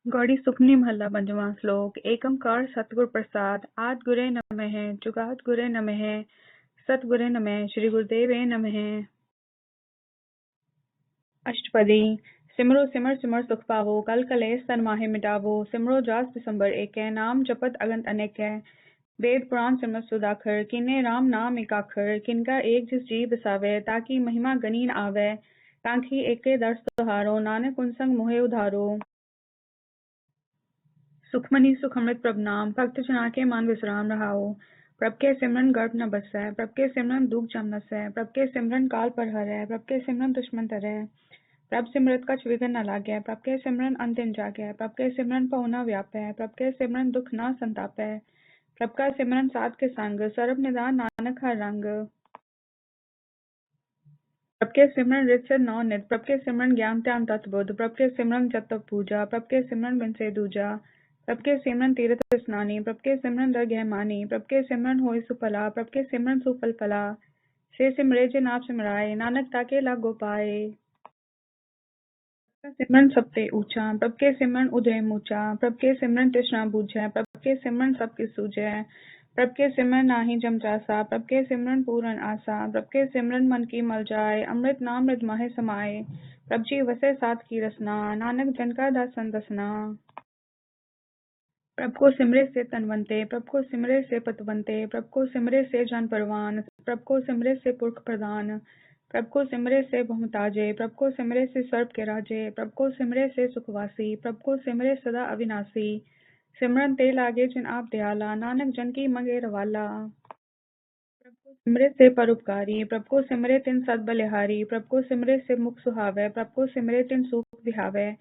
गौड़ी सुखनी महला पंजवां श्लोक। एकंकार सतगुर प्रसाद। आद गुरे नमः, जुगाद गुरे नमः, सतगुरे नमः, श्री गुरुदेवे नमः। अष्टपदी। सिमरो सिमर सिमर सुख पावो, कल कलेश तन माहे मिटावो। सिमरो जास दिसंबर एक है, नाम जपत अगंत अनेक है। वेद पुराण सिमरत सुदाखर, किन्ने राम नाम एकाखर। किनका एक जिस जी बसावे, ताकि महिमा गनीन आवे। कांखी एके दर्श तुहारो, नानक उनसंग मोहे उधारो। सुखमनी सुख अमृत प्रभ नाम, भक्त जना के मान विश्राम रहाओ। प्रभ के सिमरन गर्भ न बसै, प्रभ के सिमरन दुख जम नसै। प्रभ के सिमरन काल पर हरै, प्रभ के सिमरन दुश्मन तरै। प्रभ सिमरत कछ विघ्न न लागै, प्रभ के सिमरन अंतिम जागै। प्रभ के सिमरन पौ न व्यापै, प्रभ के सिमरन दुख न संतापै। प्रभ का सिमरन साध के संग, सर्व निदान नानक हर रंग। प्रभ के सिमरन रित सिर नौ नित, प्रभ के सिमरन ज्ञान ध्यान तत्व बुद्ध। प्रभ के सिमरन जप तप पूजा, प्रभ के सिमरन बिन से दूजा। प्रभ के सिमरन तीर्थ स्नानी, प्रभ के सिमरन दरगह मानी। प्रभ के सिमरन होय सुफला, प्रभ के सिमरन सुफल फला। से सिमरे जे नाप सिमराए, नानक ताके लागो पाए। प्रभ का सिमरन सबते ऊंचा, प्रभ के सिमरन उदय मूचा। प्रभ के सिमरन तृष्णा बूझै, प्रभ के सिमरन सब किस सूझै। प्रभ के सिमरन नाही जम जासा, प्रभ के सिमरन पूरन आसा। प्रभ के सिमरन मन की मल जाए, अमृत नाम हृद माहे समाए। प्रभ जी वसे साथ की रसना, नानक जन का दासन दसना। प्रभ को सिमरे से तनवंते, प्रभ को सिमरे से पतवंते। प्रभ को सिमरे से जन परवान, प्रभ को सिमरे से पुरख प्रदान। प्रभ को सिमरे से बहुमताजे, प्रभ को सिमरे से सर्व के राजे। प्रभ को सिमरे से सुखवासी, प्रभ को सिमरे सदा अविनाशी। सिमरन ते लागे जिन आप दयाला, नानक जन की मंगे रवाला। प्रभ को सिमरे से परोपकारी, प्रभ को सिमरे तिन सद बलिहारी। प्रभ को सिमरे से मुख सुहावे, प्रभ को सिमरे तिन सुख विहावे।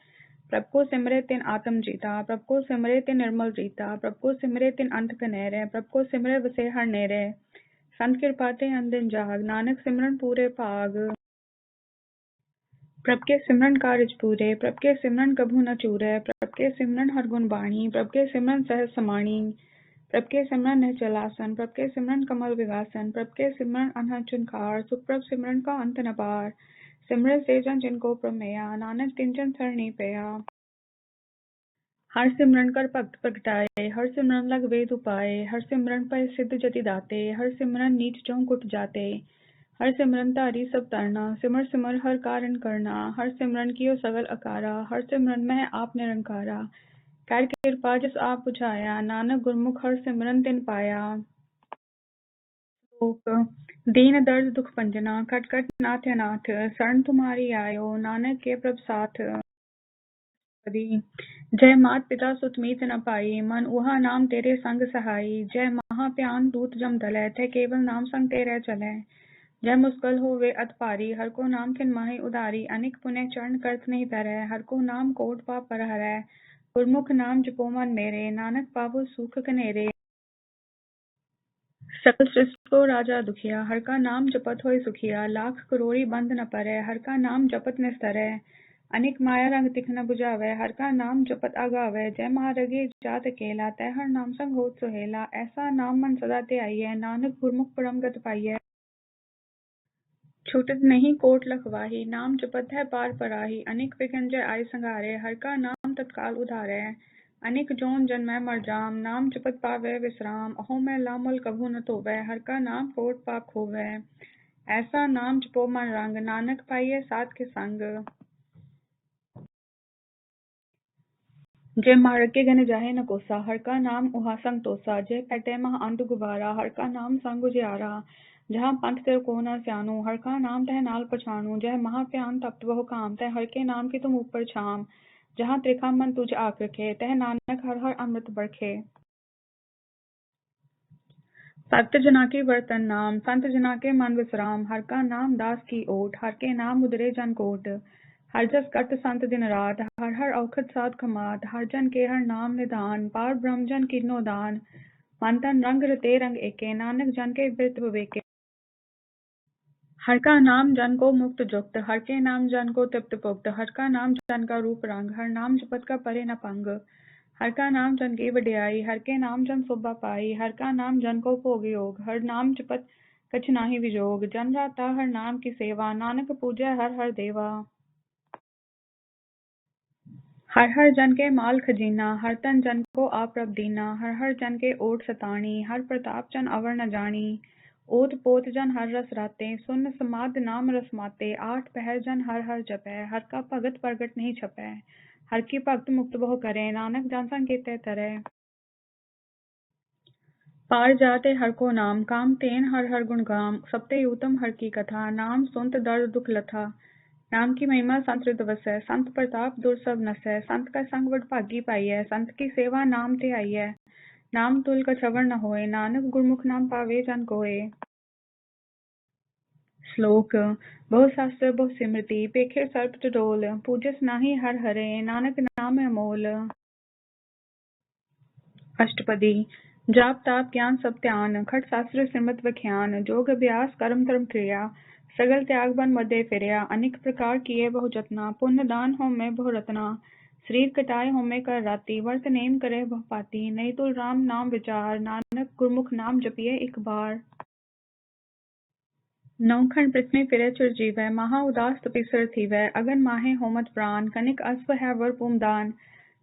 प्रभ को सिमरे तिन आत्म जीता, प्रभ को सिमरे तिन निर्मल रीता। प्रभ को सिमरे तिन अंत कनेरे, प्रभ को सिमरे वसे हर नेरे। संत कृपा ते अंदिन जाग, नानक सिमरन पूरे भाग। प्रभ के सिमरन कारज पूरे, प्रभ के सिमरन कभू न चूरे। प्रभ के सिमरन हर गुण बाणी, प्रभ के सिमरन सहज समाणी। प्रभ के सिमरन निश्चलासन, प्रभ के सिमरन कमल विगासन। प्रभ के सिमरन अनहद चुनखार, सुख प्रभ सिमरन का अंत न पार। सिमरन से जन जिनको प्रमेया, नानक तिन जन सरणी पया। हर सिमरन कर भक्त प्रगटाए, हर सिमरन लग वेद उपाय। हर सिमरन पर सिद्ध जति दाते, हर सिमरन नीच चौं कुट जाते। हर सिमरन तारी सब तरना, सिमर सिमर हर कारण करना। हर सिमरन कियो सगल अकारा, हर सिमरन में आप निरंकारा। कर कृपा जिस आप बुझाया, नानक गुरमुख हर सिमरन तिन पाया। दीन दर्द दुख पंजना, खट खट नाथ अनाथ। शरण तुम्हारी आयो, नानक के प्रभ साथ। जय मात पिता सुत मीत न पाई, मन उहा नाम तेरे संग सहाई। जय महाप्यान दूत जम दलै, थे केवल नाम संग तेरे चलै। जय मुस्कल हो वे अत पारी, हर को नाम खिन माही उदारी। अनिक पुण्य चरण करत नहीं तरह, हर को नाम कोट पाप पर हरै। गुरमुख नाम जपो मन मेरे, नानक पावो सुख कनेरे। सकल सृष्टि को राजा दुखिया, हर का नाम जपत होय सुखिया। लाख करोड़ी बंद न परै, हर का नाम जपत निस्तरै। अनिक माया रंग तिख न बुझावै, हर का नाम जपत आगावै। जय महारगे जात अकेला, तै हर नाम संग होत सुहेला। ऐसा नाम मन सदा ते आइयै, नानक गुरमुख परम गत पाइयै। छूटत नहीं कोट लखवाही, नाम जपत है पार पराही। अनेक विघ्न जय आय संघारे, हर का नाम तत्काल उधारै। अनेक जोन जन्मै मर जाम, नाम जपत पावै विश्राम। अहो मैं लामल कभू न धोवै, हर का नाम कोट पाप खोवै। ऐसा नाम जपो मन रंग, नानक पाइयै साध के संग। जय मार्गे घन जाहे न कोसा, हर का नाम उहा संग तोसा। जय पैटे मह अंत गुबारा, हर का नाम संग उजियारा। जहाँ पंथ तेरे को न स्यानु, हर का नाम तह नाल पछाणु। जय महाप्यान तप्त बहु काम, तह हर के नाम की तुम ऊपर छाम। जहाँ त्रिखा मन तुझ आक रखे, तह नानक हर हर अमृत बरखे। भक्त जना के वर्तन नाम, संत जना के मन विश्राम। हर का नाम दास की ओट, हर के नाम उदरे जन कोट। हर जस कट संत दिन रात, हर हर औखद साध खमात। हर जन के हर नाम निधान, पार ब्रह्म जन किन्नो दान। मन तन रंग रते रंग एके, नानक जन के बिरत विवेके। हर का नाम जन को मुक्त जुक्त, हर के नाम जन को तृप्त पुक्त। हर का नाम जन का रूप रंग, हर नाम जपत का परे न पंग। हर का नाम जन की वड्याई, हर के नाम जन शोभा पाई। हर का नाम जन को भोग योग, हर नाम जपत कछ नाही विजोग। जन राता हर नाम की सेवा, नानक पूजै हर हर देवा। हर हर जन के माल खजीना, हर तन जन को आप प्रभ दीना, हर हर जन के ओट सताणी, हर प्रताप जन अवर न जानी, ओत पोत जन हर रस राते, सुन समाद नाम रस माते, आठ पहर जन हर हर जपै, हर का भगत प्रगट नहीं छपै, हर की भगत मुक्त बहु करे, नानक जान कीते तरै। पार जाते हर को नाम, काम तेन हर हर गुण गाम, सबते उत्तम हर की कथा, नाम सुनत दर्द दुख लथा, नाम की महिमा संत हृदय वसै, संत प्रताप दुर्सभ नसै, संत का संग वड भागी पाइयै, संत की सेवा नाम ते आइयै, नाम तुल कछवर न होए, नानक गुरमुख नाम पावे जन कोय। श्लोक बहु शास्त्र बहु सिमृति, पेखे सर्प टटोल, पूजस नाही हर हरे, नानक नाम अमोल। अष्टपदी जाप ताप ज्ञान सब ध्यान, खट शास्त्र सिमत व्याख्यान, जोग अभ्यास कर्म धर्म क्रिया, सगल त्याग बन मध्य फिरया, अनेक प्रकार किए बहु जतना, पुण्य दान होम में बहु रत्ना, शरीर कटाए होम में कर राती, वर्त नेम करे बहु पाती, नहीं तुल राम नाम विचार, नानक गुरमुख नाम जपिए एक बार। नौखंड पृथ्वी फिरे चिरजीवै, महा उदास तपीसर थीवै, अगन माहे होमत प्राण, कनिक अस्व है वर पुमदान,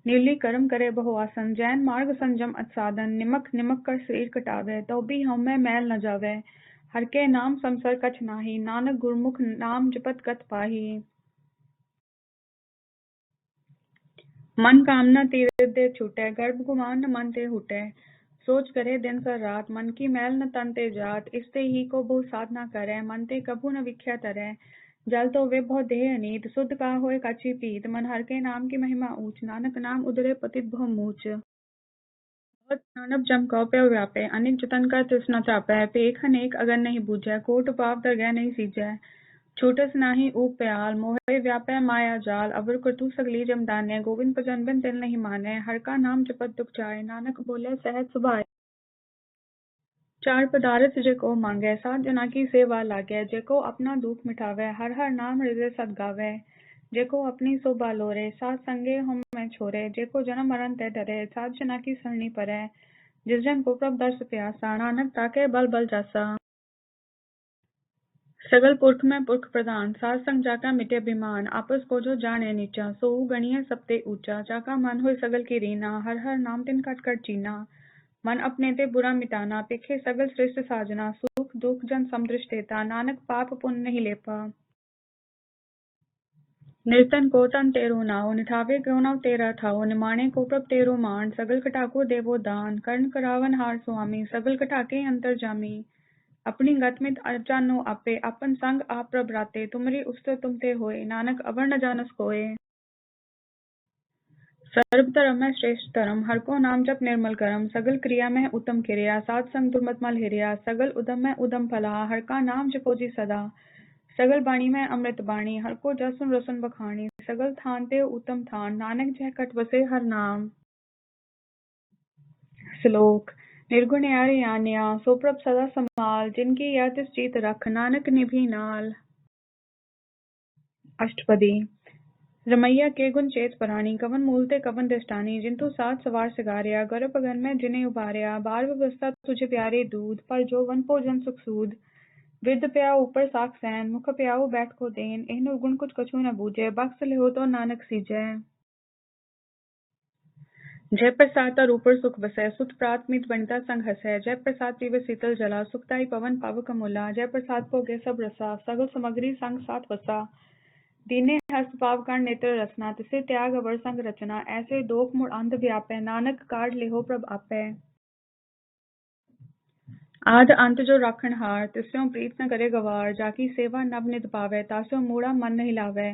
नीली कर्म करे बहु आसन, जैन मार्ग संजम असाधन, निमक निमक कर शरीर कटावे, तो भी हम में मैल न जावे, हर के नाम संसर कछ नाही, नानक गुरमुख नाम जपत गत पाही। मन कामना तीव्र दे छूटे, गर्भ गुमान न मन ते हुटे, सोच करे दिन सर रात, मन की मैल न तन ते जात, इसते ही को बहु साधना करे, मन ते कभू न विख्या तरै, जल तो वे बहु देह अनीत, शुद्ध का होए काची पीत, मन हर के नाम की महिमा ऊंच, नानक नाम उदरे पतित बहु मूच। बहुत मानव जम कौ प्यो व्यापे, अनेक जतन कर तृष्णा चापै, पेख अनेक अगन नहीं बूझै, कोट पाप दरगह नहीं सीजै, छूटस नाही ऊप प्याल, मोहे व्यापै माया जाल, अवर क्रतु सगली जमदाने, गोविंद भजन बिन तिल नहीं माने, हर का नाम जपत दुख जाए, नानक बोले सहज सुभाए। चार पदार्थ जेको मांगे, सात जना की सेवा लागे, जेको अपना दुख मिटावे, हर हर नाम हृदय सद गावे, जेको अपनी शोभा लोरे, सात संगे हम में छोरे, जेको जन्म मरण ते डरे, सात जना की सरणी परै, जिस जन को प्रभ दर्श प्यासा, नानक ताके बल बल जासा। सगल पुरख में पुरख प्रधान, सात संग जाका मिटे अभिमान, आपस को जो जाने नीचा, सो गणिय सबते ऊंचा, जाका मन हुए सगल की रीना, हर हर नाम तिन कट कट चीना, मन अपने ते बुरा मिटाना, पेखे सगल श्रेष्ठ साजना, सुख दुख जन समदृष्टेता, नानक पाप पुण्य नहीं लेपा। निर्तन को तन तेरो नाव, निठावे क्यों नाव तेरा ठाव, निमाणे को प्रभ तेरो मान, सगल कटाको देवो दान, कर्ण करावन हार स्वामी, सगल कटाके अंतर जामी, अपनी गत में जानो आपे, अपन संग आप प्रभ राते, तुमरी उस्तर तुमते होए, नानक अवर न जानस कोय। सर्व धर्म में श्रेष्ठ धर्म, हर को नाम जप निर्मल करम, सगल क्रिया में उत्तम क्रिया, सात संग दुर्मत मल हिरिया, सगल उदम में उदम फला, हर का नाम जपो जी सदा, सगल बाणी में अमृत बाणी, हर को जसुन रसन बखानी, सगल थान ते उत्तम थान, नानक जह कट बसे हर नाम। श्लोक निर्गुण यारे यान्या, सो प्रभ सदा समाल, जिनकी या तिस जीत रख, नानक निभि नाल। अष्टपदी रमैया के गुण चेत परानी, कवन मूलते कवन दृष्टानी, जिंतु सात सवार सिगारिया, गर्भ अगन में जिन्हें उबारिया, बार व्यवस्था तुझे प्यारे दूध, पर जो वन भोजन सुख सूद, विद प्याऊ ऊपर साख सैन, मुख प्याऊ बैठ को देन, एहनु गुण कुछ कछु न बूझे, बख्स लिहो तो नानक सीजै। जय प्रसाद तर ऊपर सुख बसै, सुत प्रात मीत बनिता संग हसै, जय प्रसाद पीवे शीतल जला, सुखदाई पवन पावक अमूला, जय प्रसाद भोगे सब रसा, सगल सामग्री संग साथ वसा, दीने हस्त पाव कर नेत्र रसना, तिसे त्याग अवर संग रचना, ऐसे दोख मुड़ अंध व्यापै, नानक काढ़ लेहो प्रभ आपै। आद अंत जो राखण हार, तिस्यों प्रीत न करे गवार, जाकी सेवा नव नित पावै, तास्यों मूढ़ा मन नहीं लावै,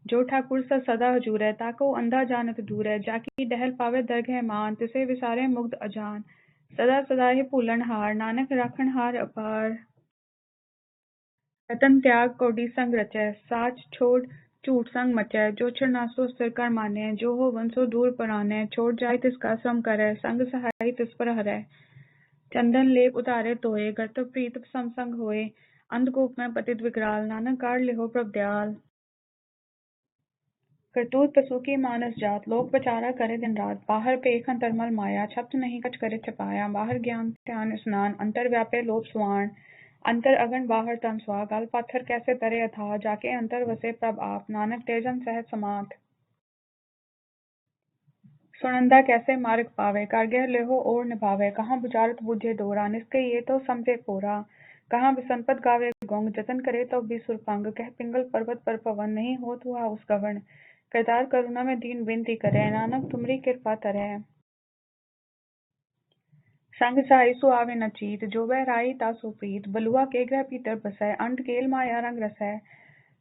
जो ठाकुर सा सदा हजूरै, ताको अंधा जानत दूरै, जाकी डहल पावे दरगह मान, तिसे विसारे मुग्ध अजान, सदा सदा ही भूलन हार, नानक राखण हार अपार। रतन त्याग कौडी संग रचै, साच छोड़ झूठ संग मचै, जो छिड़नासो सिर कर मानै, जो हो वंसो दूर परानै, छोड़ जाय तिसका श्रम करै, संग सहाय तिस पर हरै, चंदन लेप उतारे तोए, गर्त प्रीत सम संग होए, अंधकूप में पतित विकराल, नानक काढ़ लेहो प्रभ दयाल। करतूत पशु की मानस जात, लोक बचारा करे दिन रात, बाहर पेख अंतरमल माया, छप्त नहीं कछ करे छपाया, बाहर ज्ञान ध्यान स्नान, अंतर व्यापे लोभ सुआण, अंतर अगन बाहर तन स्वा, गल पाथर कैसे तरे अथाह, जाके अंतर वसे प्रभ आप, नानक तेजन सहज समात। सुनंदा कैसे मार्ग पावे, कारगर लेहो और निभावे, कहाँ बुझारत बूझे डोरा, निस्के ये तो समझे कोरा, कहाँ बिसनपत गावे गोंग, जतन करे तो भी सुरपंग, कह पिंगल पर्वत पर पवन, नहीं होत हुआ उस गवन, करतार करुणा में दीन विनती करे, नानक तुमरी कृपा तरे। संग सहायसु आवे न चीत, जो बह राई तासु प्रीत, बलुआ के ग्रह भीतर बसै, अंत केल माया रंग रसै,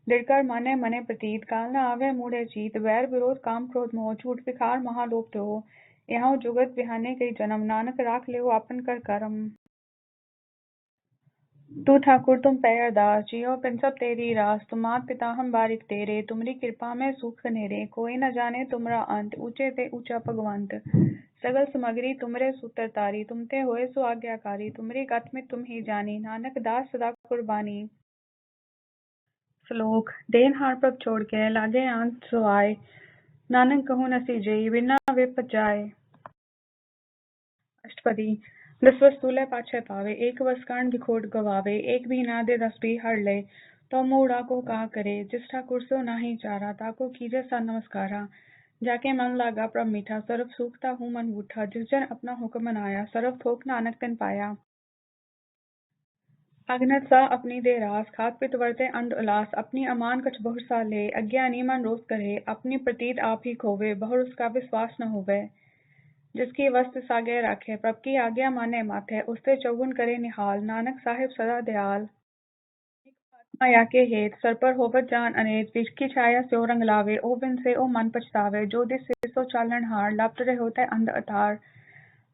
दिड़कर माने मने प्रतीत, काल न आवे मूढ़े चीत, वैर विरोध काम क्रोध मोह, झूठ विकार महालोभ त्योह, यहाँ जुगत बिहाने कई जन्म, नानक राख लेहो आपन कर करम। तू ठाकुर तुम पे अरदास, जियो पिन सब तेरी रास, तुम मात पिता हम बारिक तेरे, तुमरी कृपा में सुख नेरे, कोई न जाने तुमरा अंत, ऊंचे ते ऊंचा भगवंत, सगल सामग्री तुमरे सूत्र तारी, तुम ते होए सो आज्ञाकारी, तुमरी गत में तुम ही जानी, नानक दास सदा कुर्बानी। श्लोक देन हार प्रभ छोड़ के लागे अंत सुहाय, नानक कहूँ न सीजई बिना वे पचाए। अष्टपदी दस वस्तु ले पाछे पावे, एक वस कारण बिखोट गवावे, एक भी ना दे दस भी हर ले, तो मूढ़ा को कहा करे, जिस ठाकुर सो नाही चारा, ताको कीजे सा नमस्कारा, जाके मन लागा प्रभ मीठा, सर्व सूखता हूँ मन बूठा, जिस जन अपना हुक्म मनाया, सर्व थोक नानक तिन पाया। अगनत सा अपनी दे रास, खात पित वर्ते अंध उलास, अपनी अमान कछ बहुर सा ले, अज्ञानी मन रोस करे, अपनी प्रतीत आप ही खोवे, बहुर उसका विश्वास न होवे, जिसकी वस्त सागे राखे, प्रभ की आज्ञा माने माथे, उससे चौगुन करे निहाल, नानक साहिब सदा दयाल। माया के हेत सर पर होवत जान अनेत, विष की छाया स्यो रंग लावे, ओ बिन से ओ मन पछतावे, जो दिस से सो चालन हार, लाप्त रहे होते अंध अतार,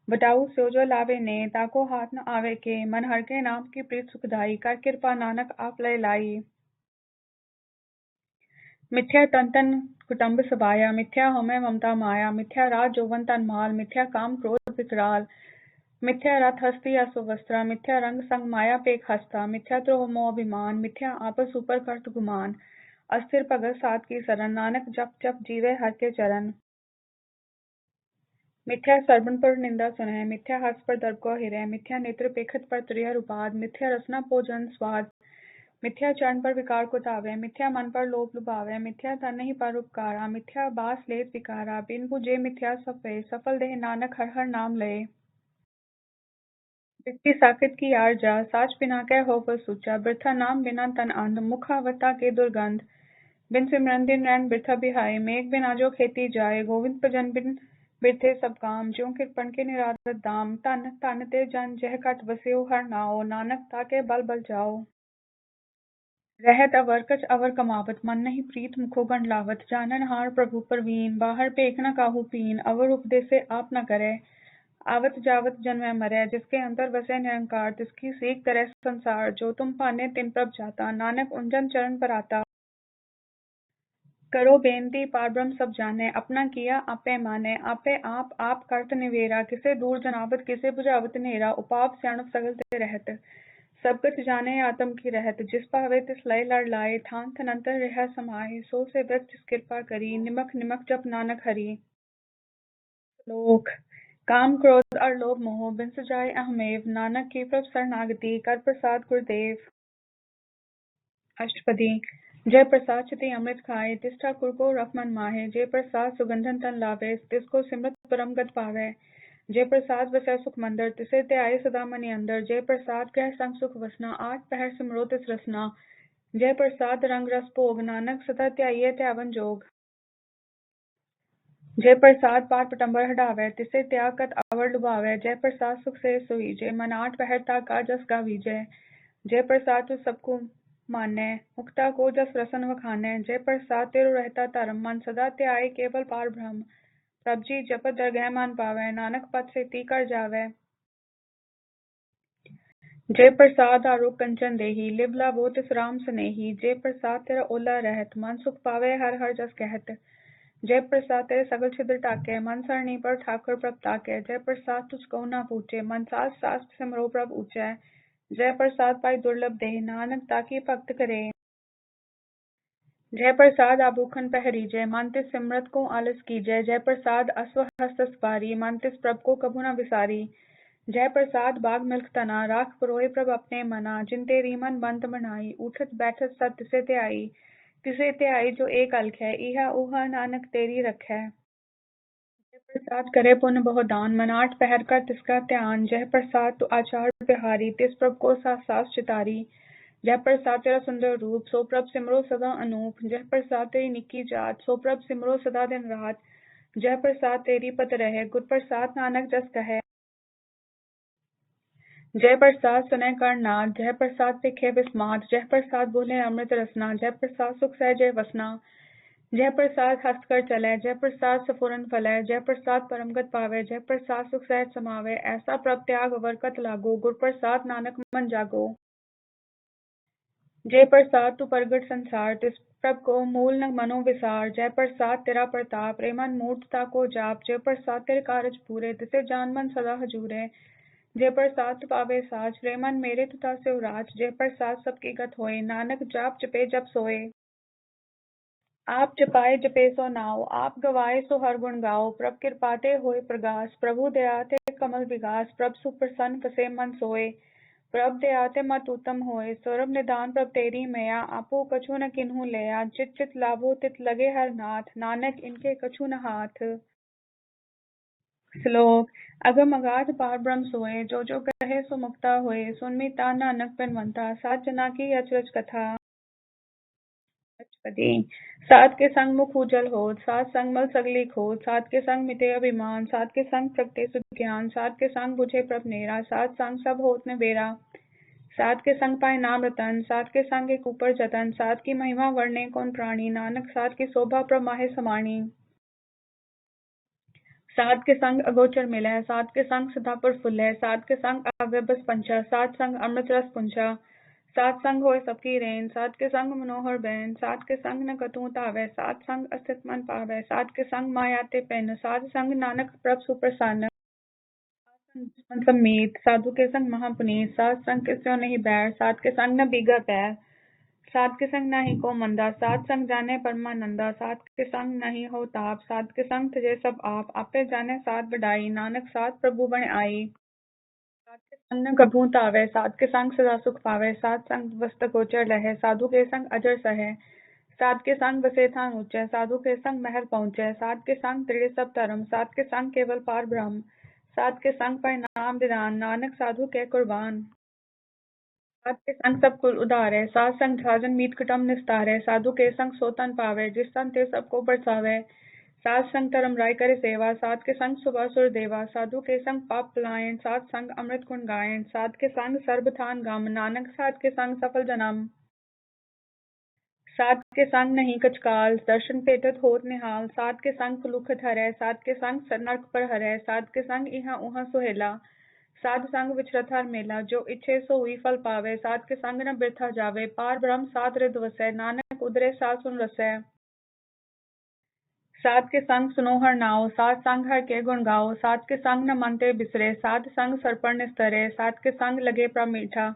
बताऊ स्यो जो लावे ने, ताको हाथ न आवे के, मन हर के नाम की प्रीत सुखदाई, कर कृपा नानक आप लय लाई। मिथ्या तन तन कुटुंब सबाया, मिथ्या हमें ममता माया, मिथ्या राज जोवन तन माल, मिथ्या काम क्रोध विकराल, मिथ्या रथ हस्ती असुवस्त्रा, मिथ्या रंग संग माया पेख हस्ता, मिथ्या द्रोह मोह अभिमान, मिथ्या आपस ऊपर कर्त गुमान, अस्थिर भगत सात की शरण, नानक जप जप जीवे हर के चरण। मिथ्या श्रवण पर निंदा सुनय, मिथ्या हस पर दर्प को हिरय, मिथ्या नेत्र पेखत पर त्रिय उपाद, मिथ्या रसना भोजन स्वाद, मिथ्या चरण पर विकार को तावे, मिथ्या मन पर लोभ लुभावे, मिथ्या तन नहीं पर उपकारा, मिथ्या बास लेत विकारा, बिन बुझे मिथ्या सफे, सफल देह नानक हर हर नाम लय। व्यक्ति साकित की आर जा, साच बिना कह हो वह सूचा, बिरथा नाम बिना तन अंध, मुख आवता के दुर्गंध, बिन सिमरन दिन रैन बिरथा बिहाय, मेघ बिन आजो खेती जाए, गोविंद भजन बिन बिरथे सब काम, ज्यों कृपण के निरारत दाम, तन तन ते जन जह कट बस्यो हर नाओ, नानक ताके बल बल जाओ। रहत अवर कछ अवर कमावत, मन नहीं प्रीत मुखो गंड लावत, जानन हार प्रभु परवीन, बाहर पेख न काहू पीन, अवर उपदेसे आप न करे, आवत जावत जन्म मरै, जिसके अंतर बसे निरंकार, तिसकी सीख तरह संसार, जो तुम पाने तिन प्रभ जाता, नानक उंजन चरण पर आता। करो बेनती पार ब्रह्म सब जाने, अपना किया आपे माने, आपे आप करत निवेरा, किसे दूर जनावत किसे बुझावत नेरा, उपाप स्याणप सगल ते रहत, सब कुछ जाने आत्म की रहत, जिस पावे तिस लय लड़ लाए, थान थनंतर रह समाये, सो से व्यक्त जिस कृपा करी, निमक निमक जप नानक हरि। श्लोक काम क्रोध और लोभ मोह बिन सुजाए अहमेव, नानक की प्रभ शरणागति, कर प्रसाद गुरुदेव। अष्टपदी जय प्रसाद चिति अमृत खाए, तिस ठाकुर को रख मन माहे, जय प्रसाद सुगंधन तन लावे, तिसको सिमरत परम गत पावे, जय प्रसाद वसै सुख मंदिर, तिसे ते आए सदा मनि अंदर, जय प्रसाद ग्रह संग सुख वसना, आठ पहर सिमरो तिस रसना, जय प्रसाद रंग रस भोग, नानक सदा त्याइये त्यावन जोग, जय प्रसाद पार पटंबर हटावे, तिसे त्याग कत अवर लुभावे, जय प्रसाद सुख से सोई, जय मन आठ पहर ताका जस गावी, जय प्रसाद तो सबको मानै, मुक्ता को जस रसन वखानै, जय प्रसाद तेरो रहता धर्म, मन सदा त्याय केवल पार ब्रह्म, प्रभ जी जपत दरगह मान पावै, नानक पद से ती कर जावै। जय प्रसाद आरोग कंचन देही, लिव लाभो तिस राम सनेही, जय प्रसाद तेरा ओला रहत, मन सुख पावे हर हर जस कहत, जय प्रसाद तेरे सगल छिद्र टाके, मन सरणी पर ठाकुर प्रभ ताके, जय प्रसाद तुझको ना पूछे, मन सास सास सिमरो प्रभ ऊंचे, जय प्रसाद पाई दुर्लभ देह, नानक ताकी भक्त करे, जय प्रसाद आभूखन पहरीजय, मन तिस सिमरत को आलस कीजय, जय प्रसाद अश्व हस्त सवारी, मन तिस प्रभ को कभू न विसारी, जय प्रसाद बाग मिल्क तना, राख परोए प्रभ अपने मना, जिन तेरी मन बंद बनाई, उठत बैठत सत तिसे ते आई जो एक अलख है, इहा उहा नानक तेरी रख है। प्रसाद करे पुण्य बहुदान, मनाट पहर कर तिसका ध्यान। जय प्रसाद तू आचार बिहारी, तिस प्रभ को सास चितारी। जय प्रसाद तेरा सुंदर रूप, सो प्रभ सिमरो सदा अनूप। जय प्रसाद तेरी निकी जात, सो प्रभ सिमरो सदा दिन रात। जय प्रसाद तेरी पत रहे, गुर प्रसाद नानक जस कहे। जय प्रसाद सुनै करनाथ, जय प्रसाद सिखे विस्मात। जय प्रसाद बोले अमृत रसना, जय प्रसाद सुख सहजे वसना। जय प्रसाद हंस कर चले, जय प्रसाद सफुरन फले। जय प्रसाद परमगत पावे, जय प्रसाद सुख सहज समावे। ऐसा प्रभ त्याग अवरकत लागो, गुर प्रसाद नानक मन जागो। जय प्रसाद तू प्रगट संसार, तिस प्रभ को मूल न मनो विसार। जय प्रसाद तेरा प्रताप, रे मन मूर्खता को जाप। जय प्रसाद तेरे कारज पूरे, तिसे जान मन सदा हजूरे। जय प्रसाद तू पावे साज, रे मन मेरे तुता से उराज। जय प्रसाद सबकी गत होए, नानक जाप जपे जप सोए। आप जपाए जपे सो नाव, आप गवाए सो हर गुण गाओ। प्रभ कृपाते होए प्रगास, प्रभु दयाते कमल विगास। प्रभ सुप्रसन्न फसे मन सोए, प्रभ दयाते मत उत्तम होए। सर्व निदान प्रभ तेरी मैया, आपो कछु न किन्हु लया। चित चित लाभो तित लगे हर नाथ, नानक इनके कछु न हाथ। श्लोक। अगम अगाध पार ब्रह्म सोए, जो जो कहे सो मुक्ता होए। सुनमी ता नानक बिनवंता, सात जना की अचरज कथा। सात के संग मुख उजल हो, सात संग मल सगली खोज। सात के संग मिटे अभिमान, सात के संग प्रगटे सुज्ञान। सात के संग बुझे प्रभ नेरा, सात संग सब होत न बेरा। सात के संग पाए नाम रतन, सात के संग एक ऊपर जतन। सात की महिमा वर्णे कौन प्राणी, नानक सात की शोभा प्रभ माहे समाणी। सात के संग अगोचर मिलै, सात के संग सदा प्रफुल्लै। सात के संग आवे बस पंचा, सात संग अमृत रस पुंचा। सात संग होए सबकी रेन, सात के संग मनोहर बैन। सात के संग न कतहु तावै, सात संग अस्तित मन पावै। सात के संग माया ते पैन, सात संग नानक प्रभ सुप्रसन्न। दुश्मन सब मीत, साधु के संग महापुनीत। सात संग किस्यो नहीं बैर, सात के संग न बीगा पैर। सात के संग नाही को मंदा, सात संग जाने परमानंदा। सात के संग नहीं हो ताप, सात के संग तजे सब आप। आपे जाने सात बढ़ाई, नानक सात प्रभु बन आई। सात के संग न कभू तावे, सात के संग सदा सुख पावे। सात संग वस्त गोचर लहे, साधु के संग अजर सहे। सात के संग बसे थान ऊंचे, साधु के संग महल पहुँचे। सात के संग दृढ़ सब धर्म, सात के संग केवल पार ब्रह्म। सात के संग पर नाम निदान, नानक साधु के कुर्बान। सात के संग सब कुल उधारे, सात संग साजन मीत कुटुम निस्तारे। साधु के संग सोतन पावे, जिस तन ते सबको बरसावे। सात संग धर्म राय करे सेवा, सात के संग सुबह सुर देवा। साधु के संग पाप पलायन, सात संग अमृत गुण गायन। सात के संग सर्ब थान गम, नानक सात के संग सफल जन्म। सात के संग नहीं कचकाल, दर्शन पेटत होत निहाल। सात के संग कुलुखत हरै, सात के संग नरक पर हरै। सात के संग इहाँ उहाँ सुहेला, साध संग विचरत हर मेला। जो इच्छे सो हुई फल पावे, सात के संग न बिरथा जावे। पार ब्रह्म सात रिद वसै, नानक उदरे सात सुन रसै। सात के संग सुनो हर नाव, सात संग हर के गुण गाओ। सात के संग न मन ते बिसरे, सात संग सर पर निस्तरे। सात के संग लगे प्रभ मीठा,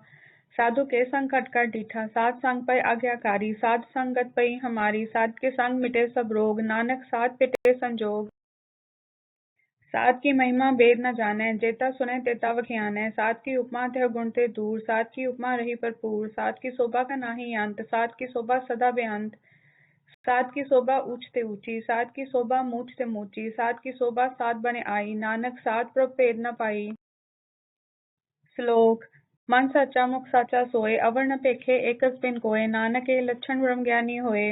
साधु के संग खटकर डीठा। सात संग पै आज्ञाकारी, सात संगत पई हमारी। सात के संग मिटे सब रोग, नानक सात पिटे संजोग। सात की महिमा वेद न जाने, जेता सुने तेता वखियाने। सात की उपमा तह गुण ते दूर, सात की उपमा रही भरपूर। सात की शोभा का नाही अंत, सात की शोभा सदा बेअंत। सात की शोभा ऊंच ते ऊंची, सात की शोभा मूठ ते मूची। सात की शोभा सात बने आई, नानक सात प्रभ भेद न पाई। श्लोक। मन साचा मुख साचा सोए, अवर न पेखे एकस बिन कोय। नानक के लक्षण ब्रह्म ज्ञानी होए।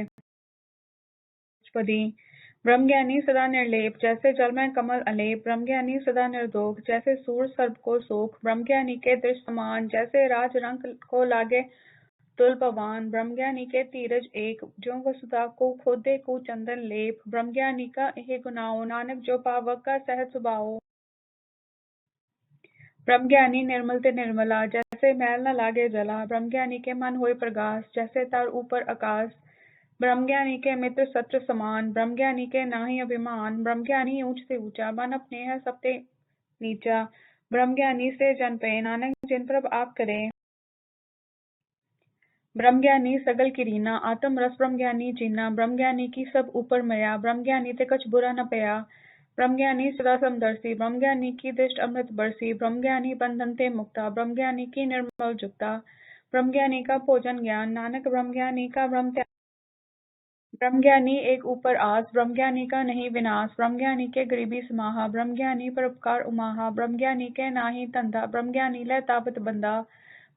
ब्रह्मज्ञानी सदा निर्लेप, जैसे जल में कमल अलेप। ब्रह्मज्ञानी सदा निर्दोष, जैसे सूर सर्प को सोख। ब्रह्मज्ञानी के दृष्ट समान, जैसे राज रंग को लागे तुल पवान। ब्रह्मज्ञानी के तीरज एक, ज्यों वसुधा को खोदे को चंदन लेप। ब्रह्मज्ञानी का यह गुनाओ, नानक जो पावक का सहज स्वभाव। ब्रह्मज्ञानी निर्मल ते निर्मला, जैसे मैल न लागे जला। ब्रह्मज्ञानी के मन होए प्रगास, जैसे तार ऊपर आकाश। ब्रह्मज्ञानी के मित्र शत्रु समान, ब्रह्मज्ञानी के नाही अभिमान। ब्रह्मज्ञानी ऊंच से ऊंचा, मन अपने है सबते नीचा। ब्रह्मज्ञानी से जन पे, नानक जिन प्रभ आप करे। ब्रह्मज्ञानी सगल किरीना, आत्म रस ब्रह्मज्ञानी जीना। ब्रह्मज्ञानी की सब ऊपर मया, ब्रह्मज्ञानी ते कछ बुरा न पया। ब्रह्मज्ञानी सदा समदर्शी, ब्रह्मज्ञानी की दृष्ट अमृत बरसी। ब्रह्मज्ञानी बंधन ते मुक्ता, ब्रह्मज्ञानी की निर्मल जुक्ता। ब्रह्मज्ञानी का भोजन ज्ञान, नानक ब्रह्मज्ञानी का ब्रह्म त्याग। ब्रह्मज्ञानी एक ऊपर आस, ब्रह्मज्ञानी का नहीं विनाश, ब्रह्मज्ञानी के गरीबी समाहा, ब्रह्मज्ञानी परोपकार उमाहा, ब्रह्मज्ञानी के नाहि धंधा, ब्रह्मज्ञानी लै तावत बंधा,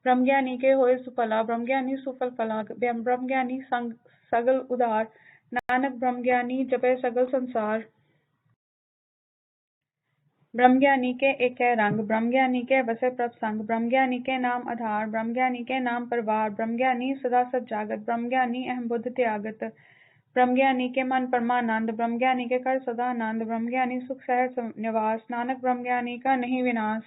ब्रह्मज्ञानी के होए सुफला, ब्रह्मज्ञानी सुफल फला, ब्रह्मज्ञानी संग सगल उदार, नानक ब्रह्मज्ञानी जपे सगल संसार। ब्रह्मज्ञानी के एकै रंग, ब्रह्मज्ञानी के बसे प्रभ संग, ब्रह्मज्ञानी के नाम आधार, ब्रह्मज्ञानी के नाम परवार, ब्रह्मज्ञानी सदा सत जागत, ब्रह्मज्ञानी अहम बुद्ध त्यागत, ब्रह्मज्ञानी के मन परमानंद, ब्रह्मज्ञानी के कर सदा आनंद, ब्रह्मज्ञानी सुख सहज निवास, नानक ब्रह्मज्ञानी का नहीं विनाश।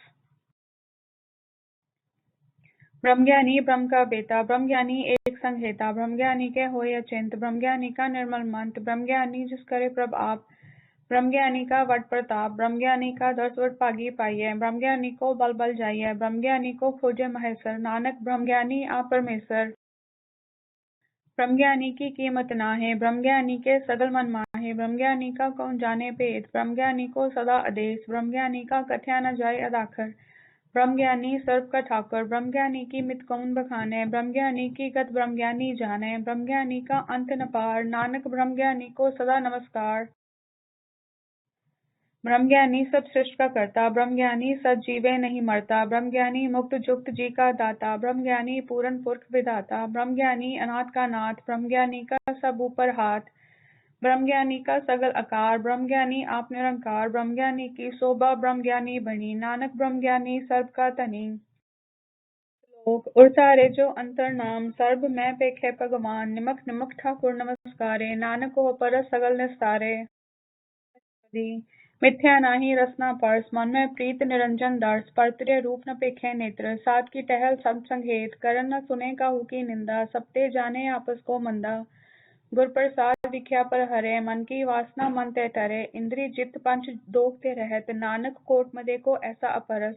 ब्रह्मज्ञानी ब्रह्म का बेटा, ब्रह्मज्ञानी एक संग हेता, ब्रह्मज्ञानी के होए अचिंत, ब्रह्मज्ञानी का निर्मल मंत्र, ब्रह्मज्ञानी जिस करे प्रभ आप, ब्रह्मज्ञानी का वट प्रताप, ब्रह्मज्ञानी का दर्श वट पागी पाइये, ब्रह्मज्ञानी को बल बल जाइए, ब्रह्मज्ञानी को खोजे महेश्वर, नानक ब्रह्मज्ञानी आप परमेश्वर। ब्रह्मज्ञानी की कीमत ना है, ब्रह्मज्ञानी के सगल मन माहे, ब्रह्मज्ञानी का कौन जाने भेद, ब्रह्मज्ञानी को सदा आदेश, ब्रह्मज्ञानी का कथ्या न जाए अदाखर, ब्रह्मज्ञानी सर्व का ठाकुर, ब्रह्मज्ञानी की मित कौन बखाने, ब्रह्मज्ञानी की गत ब्रह्मज्ञानी जाने, ब्रह्मज्ञानी का अंत न पार, नानक ब्रह्मज्ञानी को सदा नमस्कार। ब्रह्मज्ञानी सब सृष्टि का कर्ता, ब्रह्मज्ञानी सजीवे नहीं मरता, ब्रह्मज्ञानी मुक्त जुक्त जी का दाता, ब्रह्मज्ञानी पूरन पुरख विधाता, ब्रह्मज्ञानी अनाथ का नाथ, ब्रह्मज्ञानी का सब ऊपर हाथ, ब्रह्मज्ञानी का सगल आकार, ब्रह्मज्ञानी आप निरंकार, ब्रह्मज्ञानी की शोभा ब्रह्मज्ञानी बनी, नानक ब्रह्मज्ञानी सर्व का धनी। श्लोक उरतारे जो अंतर नाम, सर्ब मैं पेखे भगवान, निमक निमक ठाकुर नमस्कारे, नानक को पर सगल निस्तारे। मिथ्या नाही रसना पर्स, मन में प्रीत निरंजन दर्श, परतरे रूप न पेखे नेत्र, सात की टहल सब संघेत, करन न सुने काहू की निंदा, सबते जाने आपस को मंदा, गुर प्रसाद विख्या पर हरे, मन की वासना मन ते टरे, इंद्री जित पंच दोख ते रहत, नानक कोट मदे को ऐसा अपरस,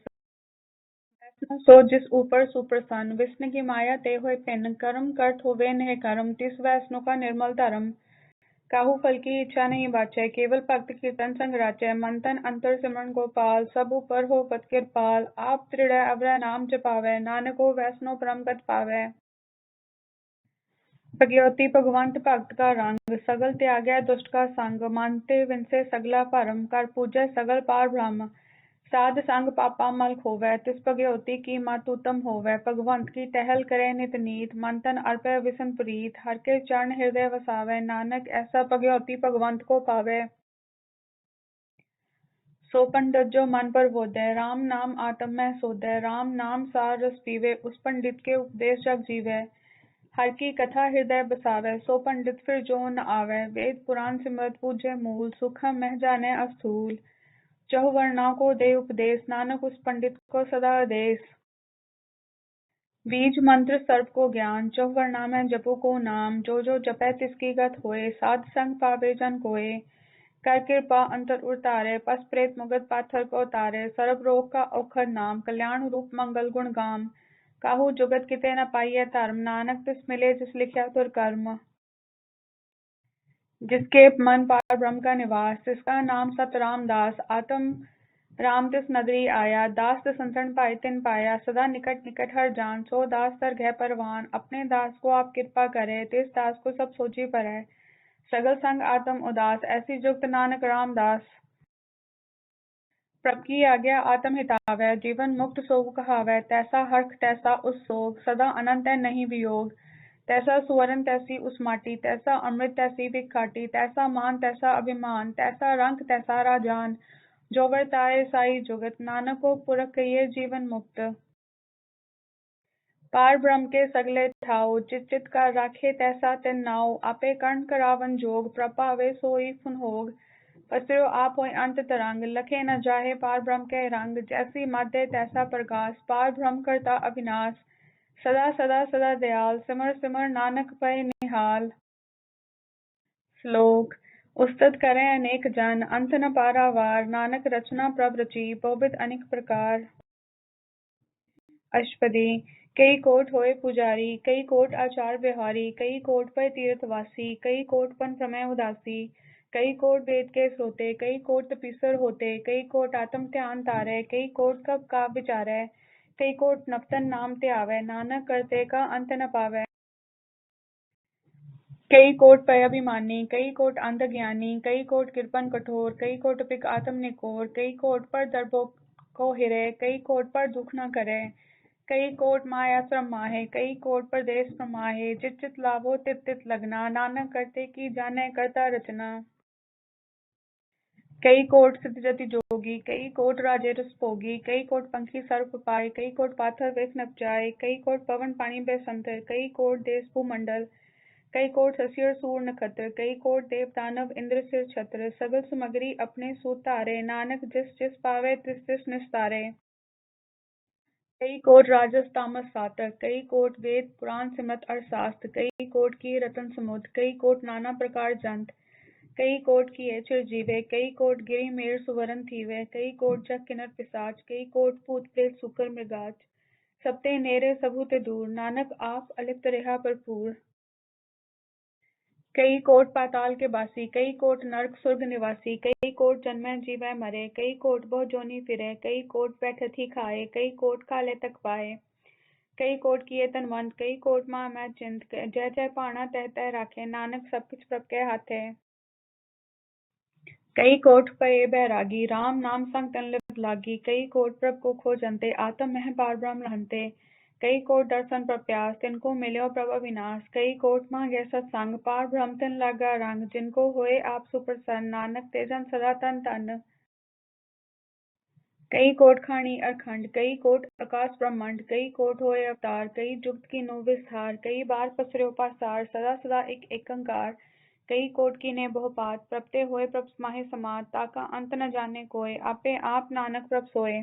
सो जिस ऊपर सुप्रसन्न, विष्णु की माया ते होए पिन, कर्म करत होवे नह कर्म, तिस वैष्णु का निर्मल धर्म, काहू फल की इच्छा नहीं बाचे, केवल भक्त कीर्तन संग राचे, मन तन अंतर सिमरन गोपाल, सब ऊपर हो पत कृपाल, आप त्रिड़य अवरय नाम जपावे, नानको वैष्णो परम गत पावे। भगवती भगवंत भक्त का रंग, सगल त्यागै दुष्ट का संग, मानते विनसे सगला भरम, कर पूजै सगल पार ब्रह्म, साध संग पापा मल खोवै, तिस भगवती की मत उत्तम होवै, भगवंत की टहल करे नित नीत, मन तन अर्पै विसन प्रीत, हर के चरण हृदय वसावै, नानक ऐसा भगवती भगवंत को पावे। सो पंडित जो मन पर बोधै, राम नाम आत्म में सोधै, राम नाम सार रस पीवे, उस पंडित के उपदेश जग जीवै, हर की कथा हृदय बसावे, सो पंडित फिर जो न आवे, वेद पुराण सिमरत पूज्य मूल, सुख मह जाने अस्थूल, चहुवर्णा को दे उपदेश, नानक उस पंडित को सदा आदेश। बीज मंत्र सर्व को ज्ञान, चहुवर्णा में जपू को नाम, जो जो जपै तिसकी गत होए, साध संग पावे जन कोय, कर कृपा अंतर उतारे, पस प्रेत मुगत पाथर को तारे, सर्व रोग का औखद नाम, कल्याण रूप मंगल गुण गाम, काहू जुगत किते न पाइये धर्म, नानक तिस मिले जिस लिखिया तुर कर्म, जिसके मन पार ब्रह्म का निवास, जिसका नाम सत रामदास, आत्म राम तिस नगरी आया, दास संसरण पाए तिन पाया, सदा निकट निकट हर जान, सो दास तर घय परवान, अपने दास को आप कृपा करे, तिस दास को सब सोची पर है, सगल संग आत्म उदास, ऐसी जुक्त नानक रामदास, प्रभ की आज्ञा आत्म हितावै, जीवन मुक्त सोग कहावै, तैसा हर्ष तैसा उस सोग, सदा अनंत है नहीं वियोग, तैसा सुवर्ण तैसी उस माटी, तैसा अमृत तैसी भिखाटी, तैसा मान तैसा अभिमान, तैसा रंग तैसा राजान, जो वर्ताए साई जुगत, नानक को पुरख कहिए जीवन मुक्त, पार ब्रह्म के सगले ठाओ, चित चित का राखे तैसा तिन नाओ, आपे कर्ण करावन जोग, प्रपावे सोई फुनहोग, पसरो आप होय अंत तरंग, लखे न जाहे पार ब्रह्म के रंग, जैसी मध्य तैसा प्रकाश, पार ब्रह्म करता अविनाश, सदा सदा सदा दयाल, सिमर सिमर नानक पय निहाल। श्लोक उस्तत करें अनेक जन, अंत न पारावार, नानक रचना प्रभ रची, बहुविध अनेक प्रकार। अष्टपदी कई कोट होए पुजारी, कई कोट आचार व्यवहारी, कई कोट पर तीर्थवासी, कई कोट पन समय उदासी, कई कोट वेद के श्रोते, कई कोट तपीसर होते, कई कोट आत्म ध्यान तारे, कई कोट कब का विचारे, कई कोट नवतन नाम ते आवे, नानक करते का अंत न पावे। कई कोट पय अभिमानी, कई कोट अंधज्ञानी, कई कोट कृपण कठोर, कई कोट पिक आत्म निकोर, कई कोट पर दर्पो को हिरे, कई कोट पर दुख न करे, कई कोट माया श्रम माहे, कई कोट परदेश प्रमाहे, चित चित लाभो तित तित लगना, नानक करते की जाने करता रचना। कई कोट सिद्ध जति जोगी, कई कोट राजेरस भोगी, कई कोट पंखी सर्प पाए, कई कोट पाथर वेख नपचाए, कई कोट पवन पानी बेसंतर, कई कोट देश भूमंडल, कई कोट शशिर सूर नक्षत्र, कई कोट देव दानव इंद्र सिर छत्र, सगल सुमगरी अपने सूत तारे, नानक जिस जिस पावे तिस तिस निस्तारे। कई कोट राजस तामस सातक, कई कोट वेद पुराण सिमत अर्थशास्त्र, कई कोट की रतन समुद्र, कई कोट नाना प्रकार जंत, कई कोट की चिरजीवे, कई कोट गिरी मेर सुवरन थीवे, कई कोट जग किनर पिसाच, कई कोट भूत प्रेत सुकर मृगाच, सबते नेरे सबूते दूर, नानक आप अलिप्त रहा भरपूर। कई कोट पाताल के बासी, कई कोट नरक स्वर्ग निवासी, कई कोट जन्मे जीवै मरे, कई कोट बहु जोनी फिरे, कई कोट बैठत ही खाए, कई कोट काले तक पाए, कई कोट किए तनवंत, कई कोट मां मैं चिंत, जय जय पाना तह तह राखे, नानक सब कुछ प्रभ के हाथे। कई कोट पये बैरागी, राम नाम संग तन लिप लागी, कई कोट प्रभ को खोजंते, आत्म मह पार ब्रह्म रहंते, कई कोट दर्शन प्रप्यास, तिनको मिल्यो प्रभ अविनाश, कई कोट मांगे सत्संग, पार ब्रह्म तिन लागा रंग, जिनको होए आप सुप्रसन्न, नानक तेजन सदा तन तन। कई कोट खानी अखंड, कई कोट आकाश ब्रह्मांड, कई कोट होए अवतार, कई जुगत की नो विस्तार, कई बार पसर्यो पासार, सदा सदा एक अंकार, कई कोट की ने बहुपात, प्रपते होए प्रभ माहे समात, ताका अंत न जाने कोय, आपे आप नानक प्रभ सोए।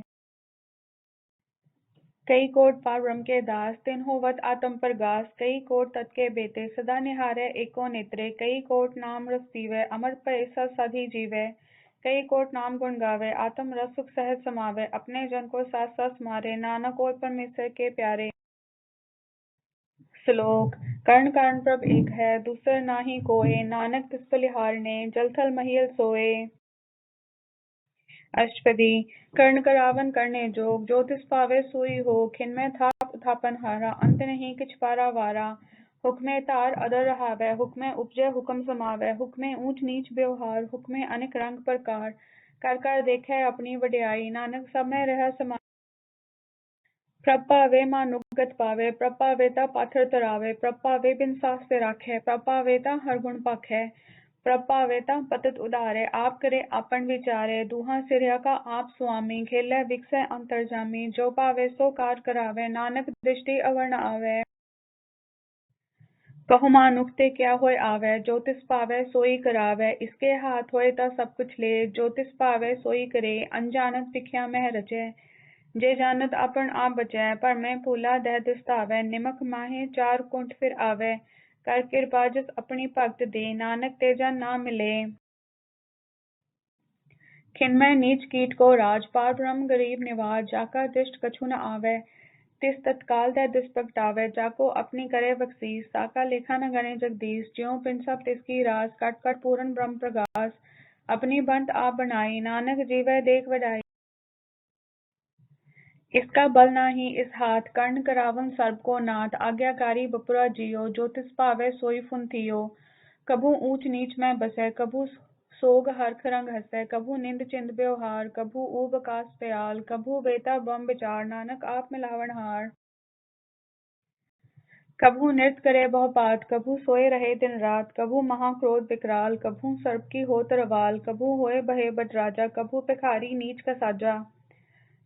कई कोट पार ब्रह्म के दास, तिन होवत आत्म प्रगास, कई कोट तत् के बेते, सदा निहारे एको नेत्रे, कई कोट नाम रस पीवे, अमर पय साधी जीवे, कई कोट नाम गुण गावे, आत्म रस सुख सहज समावे, अपने जन को सास सास मारे, नानक और परमेश्वर के प्यारे। श्लोक। कर्ण कर्ण प्रभ एक है, दूसर नाही कोय, नानक तिस बलिहारने, जल थल महियल सोए। अष्टपदी। कर्ण करावन करने जोग, जो तिस पावे सोई हो, खिन थाप थापन हारा, अंत नहीं किछ पारा वारा, हुक्मे तार अदर रहावे, हुक्मे उपजे हुक्म समावे, हुक्मे ऊंच नीच व्यवहार, हुक्मे अनेक रंग प्रकार, कर देखे अपनी वड्याई, नानक सब में रह समान। प्रभ पावे मानुख गत पावे, प्रभ पावे ता पाथर तरावे, प्रभ पावे बिन सास ते राखे, प्रभ पावे ता हर गुण पाखे, प्रभ पावे ता पतित उदारे, आप करे आपन विचारे, दूहा सिरया का आप स्वामी, खेले विकसे अंतर्जामी, जो पावे सो कार करावे, नानक दृष्टि अवर न आवे। कहु मानुख ते क्या होय आवे, जो तिस पावे सोई करावे, इसके हाथ होय ता सब कुछ ले, जो तिस पावे सोई करे, अनजानत पिखिया मह रचे, जे जानत अपन आप बचै, पर मैं फूला दह दिस्तावे, निमक माहे चार कुंठ फिर आवे, कर कृपा जिस अपनी भगत दे, नानक तेजा ना मिले। खिनमय नीच कीट को राज, पार ब्रह्म गरीब निवाज, जाका दृष्ट कछु न आवे, तिस तत्काल दह दिस प्रगटावे, जाको अपनी करे बख्शीस, साका लेखा न गणे जगदीश, ज्यों पिन सब तिसकी रास, कट कट पूरन ब्रह्म प्रगास, अपनी बंत आप बनाई, नानक जीवै देख वडाई। इसका बल नाही इस हाथ, कर्ण करावन सर्प को नाथ, आज्ञाकारी बपुरा जियो, जो तिस पावे सोई फुन थियो, कभू ऊंच नीच में बसे, कभू सोग हरख रंग हसे, कभू निंद चिंद व्यवहार, कभू ऊब आकाश प्याल, कभू बेता बम विचार, नानक आप मिलावन हार। कभू नृत्य करे बहुपात, कभू सोए रहे दिन रात, कभू महाक्रोध विकराल, कभू सर्प की होत रवाल, कभू होए बहे बट राजा, कभू भिखारी नीच का साजा,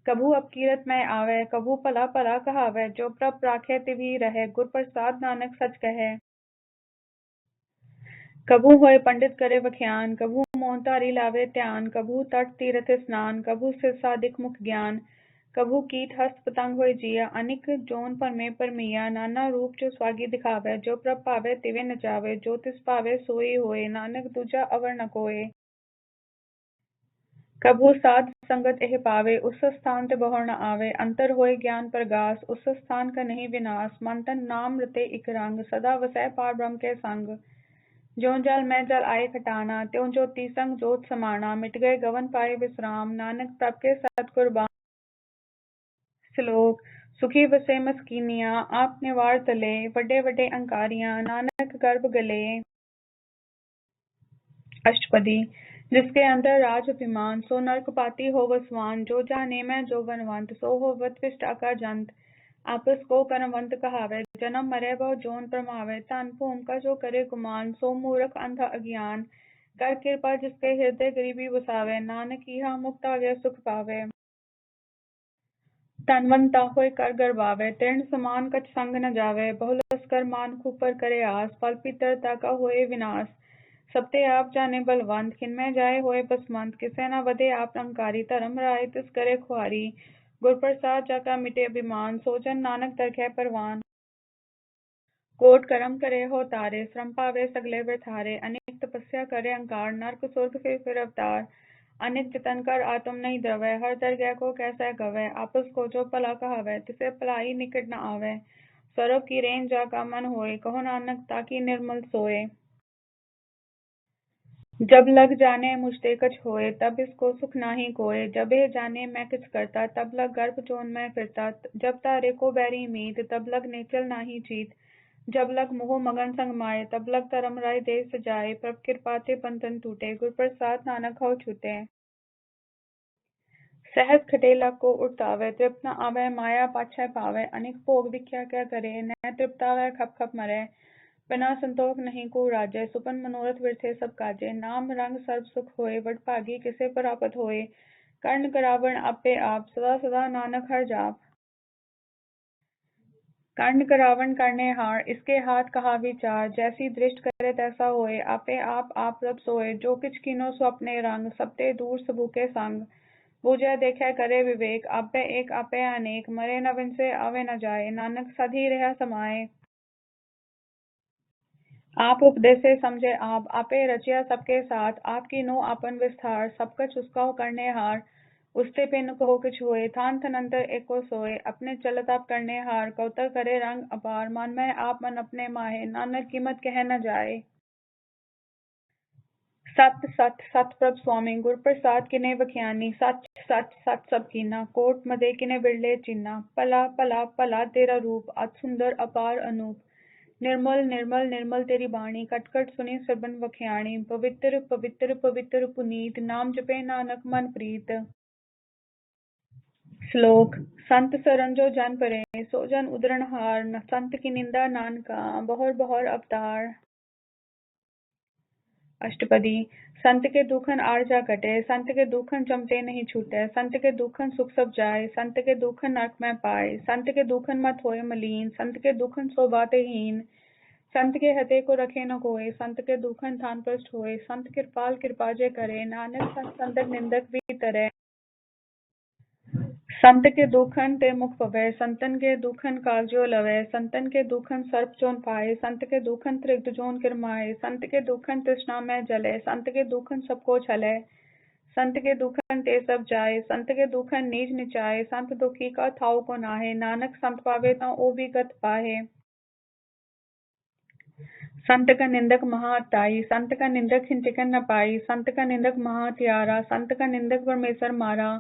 कभू अपकीरत में आवे, कभू भला भला कहावे, जो प्रभ राखे तिभी रहे, गुर प्रसाद नानक सच कहे। कभू होए पंडित करे बख्यान, कभू मोहतारी लावे ध्यान, कभू तट तीरथ स्नान, कभू सिर साधिक मुख ज्ञान, कभू कीट हस्त पतंग होए जिया, अनिक जोन पर में परमिया, नाना रूप जो स्वागी दिखावे, जो प्रभ पावे तिवे नचावे, जो तिस पावे सोई होए, नानक दूजा अवर न कोय। कभू साध संगत एह पावे, उस स्थान ते बहुर न आवे, अंतर होए ज्ञान प्रगास, उस स्थान का नहीं विनाश, मन तन नाम रते इक रंग, सदा वसै पार ब्रह्म के संग, ज्यों जल में जल आए खटाना, त्यों ज्योति संग जोत समाना, मिट गए गवन पाए विश्राम, नानक प्रभ के सतगुर बाम। श्लोक। सुखी वसे मस्कीनियां आप निवार तले, वड्डे वड्डे अंकारियां नानक गर्भ गले। अष्टपदी। जिसके अंदर राज अभिमान, सो नरक पाती हो वसवान, जो जाने मैं जो बनवंत, सो होवत विष्टा का जंत। आपस को कर्मवंत कहावे, जन्म मरे बहु जोन परमावे, तन भूम का जो करे गुमान, सो मूर्ख अंधा अज्ञान। कर कृपा जिसके हृदय गरीबी वसावे, नानक इहा मुक्त आगे सुख पावे। तनवंता होय कर गर्वावे, तृण समान कछ संग न जावे, बहुलस कर मान खूपर करे आस, फल पितरता का होए विनाश। सबते आप जाने बलवंत, किनमें जाए होए बसमंत, किसे न वधे आप अंकारी, धर्म राय तिस करे खुआरी। गुर प्रसाद जाका मिटे अभिमान, सोजन नानक दरखे परवान। कोट कर्म करे हो तारे, श्रम पावे सगले वृथारे, अनेक तपस्या करे अंकार, नरक स्वर्ग फिर अवतार। अनेक जतन कर आत्म नहीं द्रवै, हर दरगह को कैसे गवै, आपस को जो भला कहावै, तिसे भलाई निकट न आवे। स्वरूप की रेंज जाका मन होए, कहो नानक ताकि निर्मल सोए। जब लग जाने मुझते कछ होए, तब इसको सुख नाही कोय, जबे जाने मैं किछ करता, तब लग गर्भ जोन में फिरता। जब तारे को बैरी मीत, तब लग नेचल नाही जीत। जब लग मोह मगन संग माए, तब लग धर्म राय देश सजाए, प्रभ कृपा ते बंधन टूटे, गुर प्रसाद नानक हौ छूटे। सहज खटेला को उठतावे, तृप्त न आवे माया पाछे पावे, अनेक भोग विख्या क्या करे, न तृप्तावे खप खप मरे। बिना संतोष नहीं को राजे, सुपन मनोरथ व्यर्थे सब काजे, नाम रंग सर्व सुख होए, वड भागी किसे प्राप्त होए। कर्ण करावण आपे आप, सदा सदा नानक हर जाप। कर्ण करावण करने हार, इसके हाथ कहा विचार, जैसी दृष्ट करे तैसा होए, आपे आप रब सोए, जो किछ कीनो सो अपने रंग, सबते दूर सबू के संग। बूझे देखे करे विवेक, आपे एक आपे अनेक, मरे न विनसे आवे न जाए, नानक सधी रहा समाए। आप उपदेसे समझे आप, आपे रचिया सबके साथ, आपकी नो आपन विस्तार, सब कछ उसका करने हार। उसते पिन कहो किछ होए, थान थनंतर एको सोए, अपने चलत आप करने हार, कौतर करे रंग अपार, मन में आप मन अपने माहे, नानक कीमत कह न जाए। सत सत सत प्रभ स्वामी, गुर प्रसाद किने बख्यानी, सच सच सच सब कीना, कोट मदे किने बिरले चिन्ना, पला पला पला तेरा रूप, अति सुंदर अपार अनूप। निर्मल निर्मल निर्मल तेरी बाणी, कट कट सुनी सबन वख्याणी, पवित्र पवित्र पवित्र पुनीत, नाम जपे नानक मन प्रीत। श्लोक। संत सरन जो जन परे, सो जन उदरण हार, संत की निंदा नानका, बहुर बहुर अवतार। अष्टपदी। संत के दुखन आरजा कटे, संत के दुखन जमते नहीं छूटे, संत के दुखन सुख सब जाए, संत के दुखन नरक में पाए, संत के दुखन मत होए मलीन, संत के दुखन सो बाते हीन। संत के हते को रखे न कोय, संत के दुखन थान प्रष्ट होए, संत कृपाल कृपा जे करे, नानक संत संतक निंदक भी तरे। संत के दुखन ते मुख पवे, संतन के दुखन कालजो लवे, संतन के दुखन सर्प जोन पाए, संत के दुखन त्रिग्ध जोन किरमाए, संत के दुखन तृष्णा में जले, संत के दुखन सबको छले, संत के दुखन ते सब जाए, संत के दुखन नीच निचाए, संत दुखी का थाव को नाहे, नानक संत पावे ता ओ भी गत पाहे। संत का निंदक महाअताई, संत का निंदक हिंचिकन न पाई, संत का निंदक महात्यारा, संत का निंदक परमेश्वर मारा,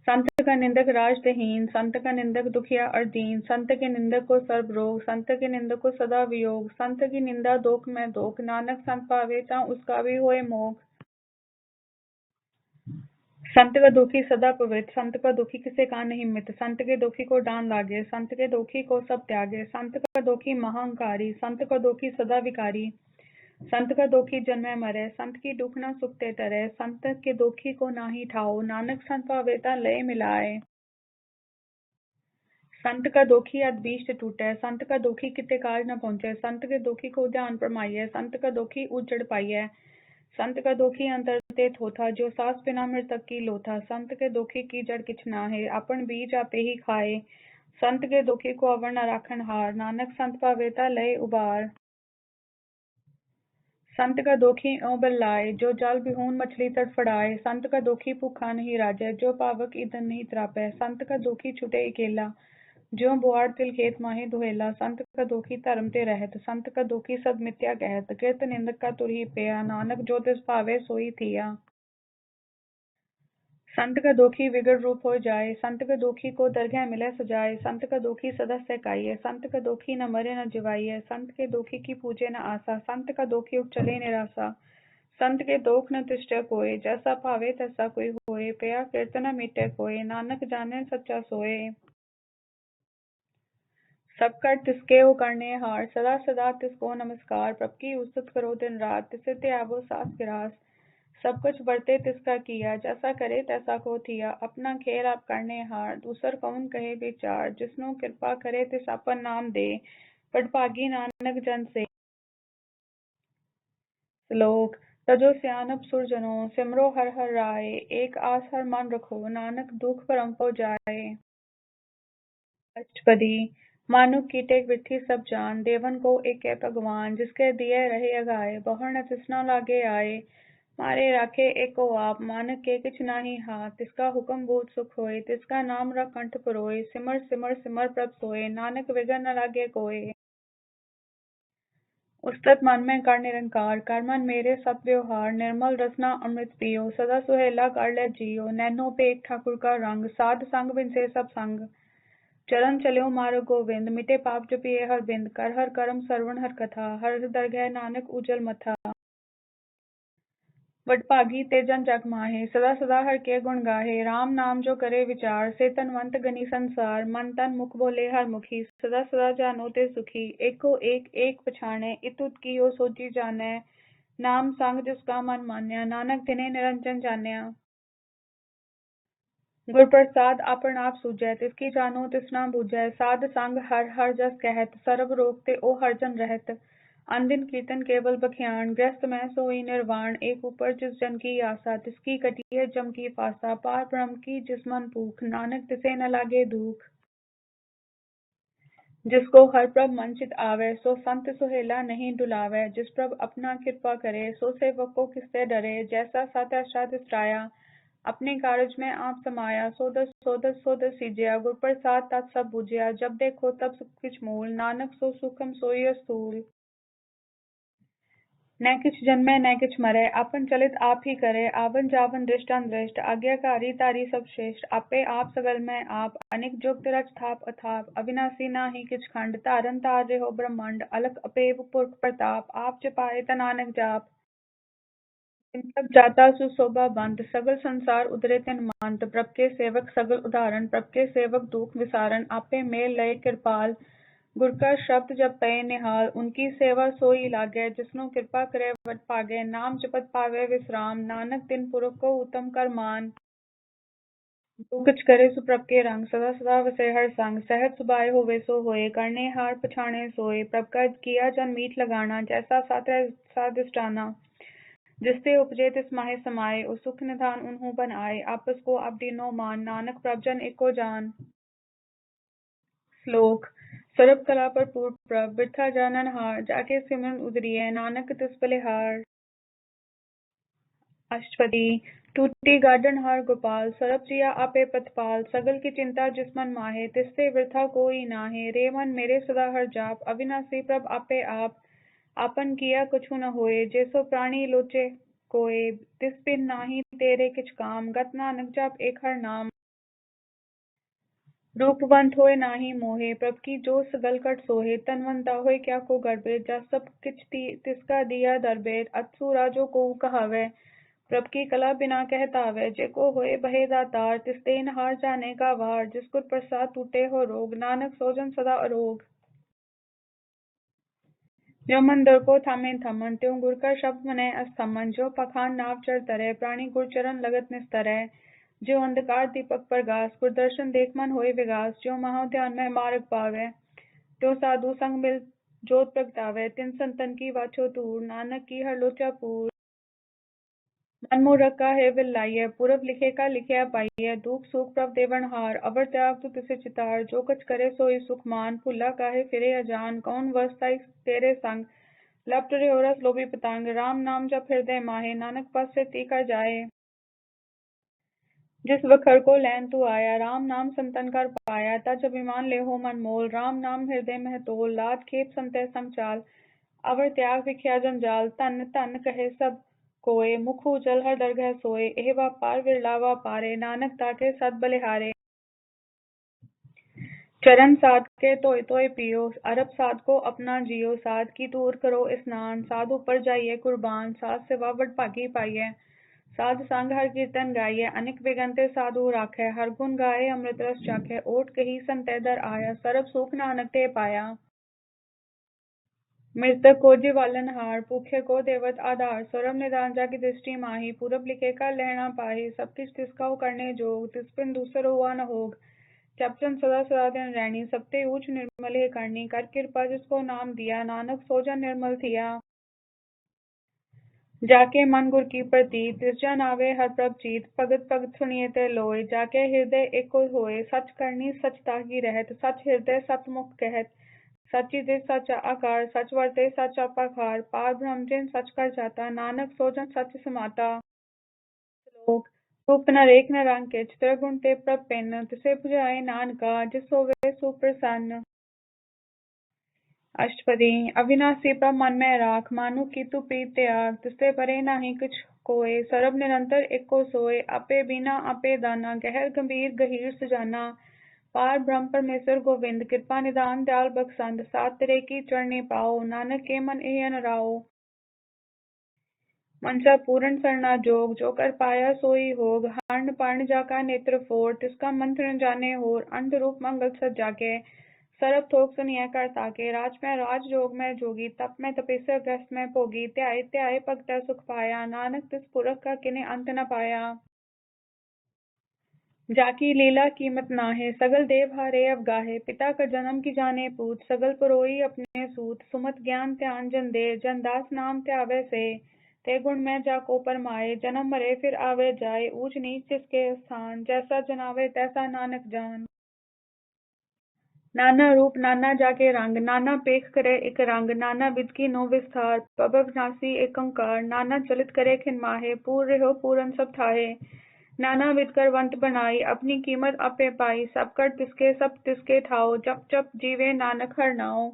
संत का निंदक राजहीन, संत का निंदक दुखिया और दीन, संत के निंदक को सर्व रोग, संत के निंदक को सदा वियोग, संत की निंदा दोख में दोख, नानक संत पावे ता उसका भी होए मोख। संत का दुखी सदा पवित्र, संत का दुखी किसे का नहीं मित्र, संत के दुखी को डांन लागे, संत के दुखी को सब त्यागे, संत का दुखी महाअंकारी, संत का दुखी सदा विकारी, संत का दुखी जन्मे मरे, संत की दुख न सुखते तरे, संत के दुखी को नाही ठाओ, नानक संत पावेता लय मिलाए। संत का दुखी अदभीष्ट टूटे, संत का दुखी किते काज न पहुंचे, संत के दुखी को ध्यान परमाइए, संत का दुखी उजड़ पाइए, संत का दुखी अंतरते थोथा, जो सास बिना मृतक की लोथा, संत के दुखी की जड़ किछ नाहे, अपन बीज आपे ही खाए, संत के दुखी को अवर न राखन हार, नानक संत पावेता लय उबार। संत का दुखी ओ बल्लाए, जो जल बिहून मछली तड़फड़ाए, संत का दुखी भूखा नहीं राजे, जो पावक ईंधन नहीं त्रापे, संत का दुखी छुटे अकेला, ज्यों बुआड़ तिल खेत माहे दुहेला, संत का दुखी धर्म ते रहत, संत का दुखी सब मिथ्या कहत, कृत निंदक का तुरही पेया, नानक जो तिस पावे सोई थिया। संत का दोखी विगड़ रूप हो जाए, संत का दोखी को दरगाह मिले सजाए, संत का दोखी सदा सहकाइए, संत का दोखी न मरे न जिवाइए, संत के दोखी की पूजे न आसा, संत का दोखी चले निरासा, संत के दोख न तिष्ठे कोय, जैसा भावे तैसा कोई होए, पया कीर्तन मिटे कोय, नानक जाने सच्चा सोए। सब कर तिसके ओ करने हार, सदा सदा तिसको नमस्कार, प्रभ की उस्तत करो दिन रात, तिसे ते आवो सास गिरास, सब कुछ बरते तिसका किया, जैसा करे तैसा को थिया, अपना खेल आप करने हार, दूसर कौन कहे विचार, जिसनो कृपा करे तिस अपन नाम दे, पटभागी नानक जन से। श्लोक। तजो सियानप सुरजनों, सिमरो हर हर राय, एक आस हर मन रखो, नानक दुख परम पो जाए। अष्टपदी। मानुक कीटे वृथि सब जान, देवन को एक है भगवान, जिसके दिए रहे अगाए, बहुर न तिसना लागे आए, मारे राखे एको आप, मानक के किछ नाही हाथ, तिसका हुक्म बहुत सुख होए, तिसका नाम रख कंठ परोए, सिमर सिमर सिमर प्रभ सोए, नानक विघ्न न लागे कोय। उस्तत मन में कर निरंकार, कर मन मेरे सब व्यवहार, निर्मल रसना अमृत पियो, सदा सुहेला कर ले जियो, नैनो पे एक ठाकुर का रंग, साध संग बिन से सब संग, चरण चल्यो मार्ग गोविंद, मिटे पाप जपिए हर बिंद, कर हर कर्म श्रवण हर कथा, हर दरगह नानक उजल मथा। वडभागी ते जन जग माहे, सदा सदा हर के गुण गाहे, राम नाम जो करे विचार, से तनवंत गनी संसार, मन तन मुख बोले हर मुखी, सदा सदा जानो ते सुखी, एको एक एक पछाणे, इतुत कियो सोची जाने, नाम संग जिसका मन मान्या, नानक तिने निरंजन जान्या। गुर प्रसाद आपन आप सूझै, तिसकी जानो तिसना बूझै, साध संग हर हर जस कहत, सर्ब रोग ते ओ हर जन रहत, अनदिन कीर्तन केवल बख्यान, ग्रस्त में सोई निर्वाण, एक ऊपर जिस जन की आशा, तिसकी कटिए जम की फासा, पार ब्रह्म की जिस मन भूख, नानक तिसे न लागे दुख। जिसको हर प्रभ मन चित आवे, सो संत सुहेला नहीं डुलावे, जिस प्रभ अपना कृपा करे, सो सेवक को किससे डरे, जैसा साता साधिष्ठाया, अपने कारज में आप समाया, सोदस सोदस सोदस सीजिया, गुर प्रसाद तत् सब बुझिया, जब देखो तब सब कुछ मूल, नानक सो सुखम सोई स्थूल। न किछ जन्मे न किछ मरे, आपन चलित आप ही करे, आवन जावन दृष्ट अनदृष्ट, आज्ञाकारी तारी सब श्रेष्ठ, आपे आप सगल में आप, अनेक जुग रच थाप अथाप, अविनाशी नाही किछ खंड, तारन तार हो ब्रह्मांड, अलख अपेव पुरख प्रताप, आप जपाए त नानक जाप। सब जाता सुशोभा बंद, सगल संसार उतरे तिन मांत, प्रभ के सेवक सगल उदाहरण, प्रभ के सेवक दुख विसारण, आपे मेल लय कृपाल, गुर का शब्द जब पे निहाल, उनकी सेवा सोई लागे, जिसनो कृपा करे वट पागे, नाम जपत पावे विश्राम, नानक तिन पुरख को उत्तम कर मान। जो कुछ करे सो प्रभ के रंग, सदा सदा वसे हर संग, सहज सुभाए होवे सो होए, करने हार पछाणे सोए, प्रभ का किया जन मीठ लगाना, जैसा साधिष्ठाना, जिससे उपजे तिस माहे समाये, उस सुख निधान उन्हों बन आए, आपस को अब दीनो मान, नानक प्रभजन एको जान। श्लोक। सर्व कला पर पूर्ण प्रभ, बिरथा जानन हार, जाके सिमरन उदरिय, नानक तिस बलिहार। अष्टपदी। टूटी गार्डन हार गोपाल, सरब जिया आपे प्रतिपाल, सगल की चिंता जिस मन माहे, तिससे वृथा कोई नाहे, रे मन मेरे सदा हर जाप, अविनाशी प्रभ आपे आप, आपन किया कछु न होए, जैसो प्राणी लोचे कोय, तिस बिन नाही तेरे किछ काम, गत नानक जाप एक हर नाम। रूपवंत होए नाही मोहे, प्रभ की जो सगल कट सोहे, तनवंता होए क्या को गड़बे, जा सब किछ तिसका दिया दरबे, अतसु राजो को कहावे, प्रभ की कला बिना कहतावे, जेको होए बहे दातार, तिस तेन हार जाने का वार, जिसको प्रसाद टूटे हो रोग, नानक सोजन सदा अरोग। जो मन दर को थामे थमन, त्यों गुर का शब्द मने अस्थमन, जो पखान नाव चढ़ तरे, प्राणी गुर चरण लगत निस्तरै, जो अंधकार दीपक प्रगास, गुर दर्शन देख मन होए विगास, जो महा ध्यान में मार्ग पावे, त्यो साधु संग मिल जोत प्रगटावे, तिन संतन की वाछो दूर, नानक की हर लोचा पूर। मन मोह रखा है विल लाइए, पूरब लिखे का लिखिया पाइए, दुख सुख प्रभ देवन हार, अवर त्याग तु तिसे चितार, जो कछ करे सोई सुख मान, भुला काहे फिरे अजान, कौन वस्ताई तेरे संग, लपट रहो रस लोभी पतंग, राम नाम जप हृदय माहे, नानक पथ से तीखा जाए। जिस वखर को लैन तू आया, राम नाम संतन कर पाया, तज अभिमान ले हो मन मोल, राम नाम हृदय मह तोल, लाद खेप संतय संग चाल, अवर त्याग विख्या जंजाल, तन तन कहे सब कोय, मुख उजल हर दरगह सोए, एह वा पार विरलावा पारे, नानक ताके सद बलिहारे। चरण साध के तोय तोय पियो, अरब साध को अपना जियो, साध की दूर करो स्नान, साध ऊपर जाइए कुर्बान, साध सेवा वड भागी पाइए, साध संग हर कीर्तन गाइए, अनेक विगंते साधु राखे, हर गुण गाए अमृत रस चाखे, ओट कही संते दर आया, सरब सुख नानक ते पाया। मृतक को जीवालन हार, भूखे को देवत आधार, सरब निदान जाकी दृष्टि माही, पूरब लिखे का लहना पाही, सब किछ तिसका करने जोग, तिस बिन दूसर हुआ न होग, चपचन सदा सदा दिन रहनी, सबते ऊंच निर्मल ही करनी, कर कृपा जिसको नाम दिया, नानक सोजन निर्मल थिया। जाके मन गुर की प्रतीत, तिस जन आवे हर प्रभ चीत, भगत भगत सुनिए ते लोय, जाके हृदय एको होए, सच करनी सच ताकी रहत, सच हृदय सत मुख कहत, सच्ची दिस सच आकार, सच वर्ते सच अपाखार, पार ब्रह्म जिन सच कर जाता, नानक सोजन सच समाता। श्लोक रूप न रेख न रंग किच, त्रिगुण ते प्रभ पिन, तिसे बुझाए नानका, जिस होवे सुप्रसन्न। अष्टपदी अविनाशी प्रभ मन में राख, मानु की तू प्रीत त्याग, तिससे परे नाही कुछ कोय, सरब निरंतर एको सोय, आपे बिना आपे दाना, गहर गंभीर गहीर सुजाना, पार ब्रह्म परमेश्वर गोविंद, कृपा निदान दयाल बख्शंद, सात तेरे की चरणी पाओ, नानक के मन एह राओ। मनसा पूर्ण सरना जोग, जो कर पाया सोई होग, हार्ण पार्ण जाका नेत्र फोड़, तिसका मंत्र न जाने होर, अंध रूप मंगल सज जाके, सरब थोक सुनिए कर ताके, राज में राज जोग में जोगी, तप में तपस्या ग्रस्त में भोगी, त्याय त्याय भगत सुख पाया, नानक तिस पुरख का किने अंत न पाया। जाकी लीला कीमत नाहे, सगल देव हारे अवगाहे, पिता का जन्म की जाने पूत, सगल पुरोई अपने सूत, सुमत ज्ञान ध्यान जन दे, जन दास नाम त्यावे से, ते गुण में जाको परमाए, जन्म मरे फिर आवे जाए, ऊंच नीच जिसके स्थान, जैसा जनावे तैसा नानक जान। नाना रूप नाना जाके रंग, नाना पेख करे एक रंग, नाना विध की नो विस्तार, पबब नासी एक ओंकार, नाना चलित करे खिन माहे, पूर्ण हो पूरन सब थाहे, नाना विध कर वंत बनाई, अपनी कीमत आपे पाई, सब कर तिसके सब तिसके ठाओ, जप जप जीवे नानक हर नाओ।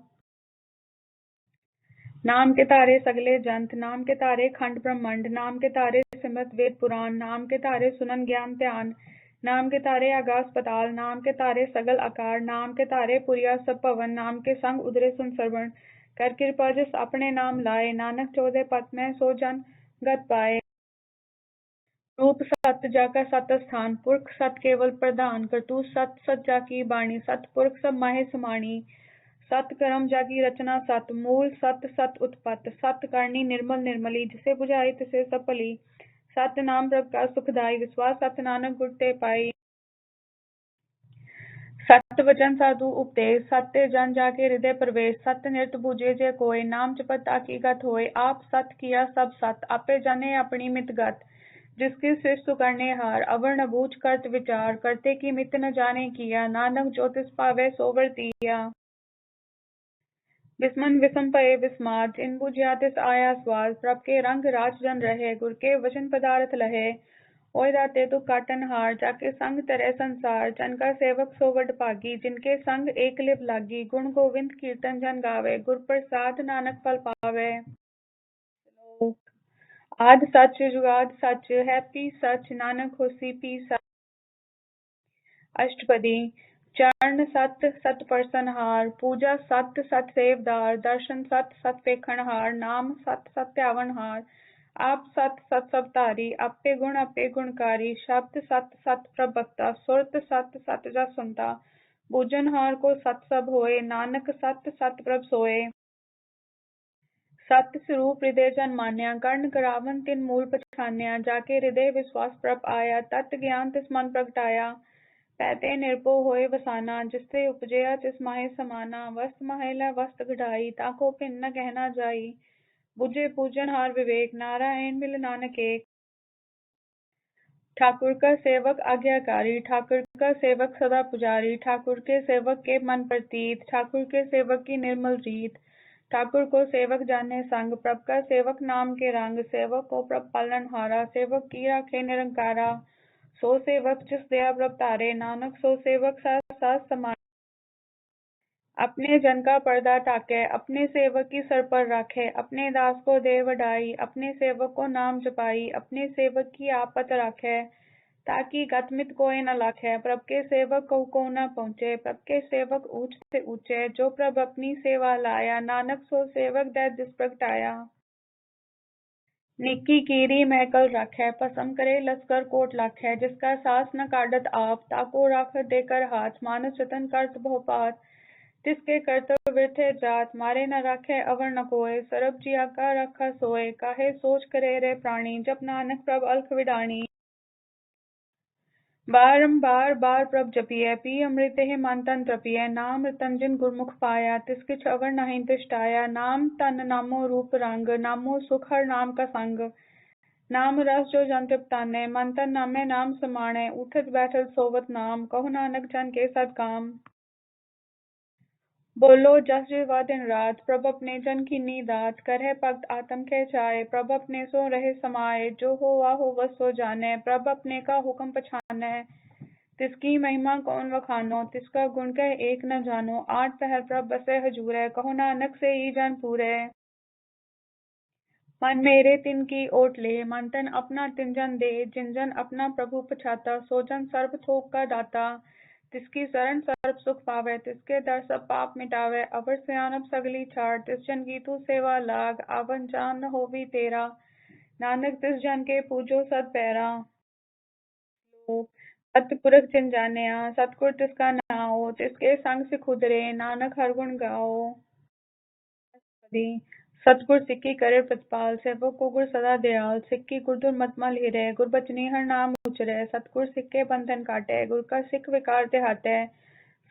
नाम के तारे सगले जंत, नाम के तारे खंड ब्रह्मंड, नाम के तारे सिमरत वेद पुराण, नाम के तारे सुनन ज्ञान ध्यान, नाम के तारे आकाश पताल, नाम के तारे सगल आकार, नाम के तारे पुरिया सब पवन, नाम के संग उदरे सुन सरवण, कर कृपा जिस अपने नाम लाए, नानक चौदह पथ में सो जन गत पाए। रूप सत जाका सत स्थान, पुरख सत केवल प्रधान, करतूत सत सत जाकी बाणी, सत पुरख सब माहे समाणी, सत कर्म जाकी रचना सत, मूल सत सत उत्पत्त, सत करनी निर्मल निर्मली, जिसे बुझाई तिसे सब भली, सत नाम प्रभ का सुखदाई, विश्वास सत नानक गुर ते पाई। सत वचन साधु उपदेश, सत्य जन जाके हृदय प्रवेश, सत्य नृत बूझे जे कोय, नाम जपत ताकी गत होय, आप सत किया सब सत, आपे जाने अपनी मित गत, जिसकी सृष्टि करने हार, अवर न बूझ करत विचार, करते की मित न जाने किया, नानक ज्योतिष पावे सोवर तिया। विस्मन विषम पये विस्माद, जिन बुझिया तिस आया स्वाद, प्रभ के रंग राज जन रहे, गुर के वचन पदार्थ लहे, ओय दाते तू काटन हार, जाके संग तरे संसार, जन का सेवक सो वड भागी, जिनके संग एक लिव लागी, गुण गोविंद कीर्तन जन गावे, गुर प्रसाद नानक फल पावे। आद सच जुगाद सच है पी सच, नानक होसी पी सच। अष्टपदी चरण सत सत परसन हार, पूजा सत सत सेवदार, दर्शन सत सत पेखण हार, नाम सत सत्यावन हार, आप सत सत सब तारी, आपे गुणकारी, शब्द सत सत प्रभक्ता, सुरत सत सत जस सुनता, पूजन हार को सत सब होए, नानक सत सत प्रभ सोए। सत्य स्वरूप हृदय जन मान्या, कर्ण करावन तिन मूल पछान्या, जाके हृदय विश्वास प्रभ आया, तत्व ज्ञान तिस मन प्रगटाया, पैते निर्भो होए वसाना, जिससे उपजया तिस माहे समाना, वस्त महिला वस्त घटाई, ताको भिन्न न कहना जाई, बुझे पूजन हार विवेक, नारायण मिल नानक एक। ठाकुर का सेवक आज्ञाकारी, ठाकुर का सेवक सदा पुजारी, ठाकुर के सेवक के मन प्रतीत, ठाकुर के सेवक की निर्मल रीत, ठाकुर को सेवक जाने संग, प्रभ का सेवक नाम के रंग, सेवक को प्रभ पालन हारा, सेवक की राखे निरंकारा, सो सेवक जिस दया प्रभ तारे, नानक सो सेवक साथ साथ समारे। अपने जन का पर्दा टाके, अपने सेवक की सर पर राखे, अपने दास को दे वडाई, अपने सेवक को नाम जपाई, अपने सेवक की आपत राखे, ताकि गतमित कोई न लाखे। प्रभ के सेवक को न पहुँचे, प्रभ के सेवक ऊंच से ऊंचे, जो प्रभ अपनी सेवा लाया, नानक सो सेवक दै जिस प्रगटाया। निक्की कीरी महकल राखै, पसम करे लश्कर कोट लाखै, जिसका सास न काटत आप, ताको राखत देकर हाथ, मानस जतन करत बहुपात, तिसके कर्तव्य वृथे जात, मारे न राखे अवर न कोय, सरब जिया का रखा सोए, काहे सोच करे रे प्राणी, जप नानक प्रभ अलख विडाणी। बारंबार बार प्रभ जपिए, पी अमृत हे मन तन तृपिय, नाम रतन जिन गुरमुख पाया, तिसके अवर नहीं तिष्ठाया, नाम तन नामो रूप रंग, नामो सुख हर नाम का संग, नाम रस जो जन तृप्ताने, मन तन नामे नाम समाणे, उठत बैठत सोवत नाम, कहो नानक जन के सद काम। बोलो जस जिवा दिन रात, प्रभ अपने जन की नीदात, करह भक्त आत्म के चाय, प्रभ अपने सो रहे समाये, जो हो वस सो जाने, प्रभ अपने का हुक्म पछाने, तिसकी महिमा कौन वखानो, तिसका गुण कह एक न जानो, आठ पहर प्रभ बसे हजूरे, कहो नानक से ही जन पूरे। मन मेरे तिन की ओट ले, मन तन अपना तिन जन दे, जिन जन अपना प्रभु पछाता, सो जन सर्व थोक का दाता, तिसकी शरण सर्व सुख पावे, तिसके दर सब पाप मिटावे, अवर सियानप सगली छाड़, तिस जन की तू सेवा लाग, आवन जान न होवी तेरा, नानक तिस जन के पूजो सद पैरा। सतपुरख जिन जानिया, सतगुर तिसका नाओ, तिसके संग से खुदरे, नानक हर गुण गाओ। सतगुर सिक्की करे प्रतिपाल, सेवक को गुर सदा दयाल, सिक्की गुरदुर मतमल हिरे, गुर बचनी हर नाम उचरे, सतगुर सिक्के बंधन काटे, गुर का सिख विकार देहाते,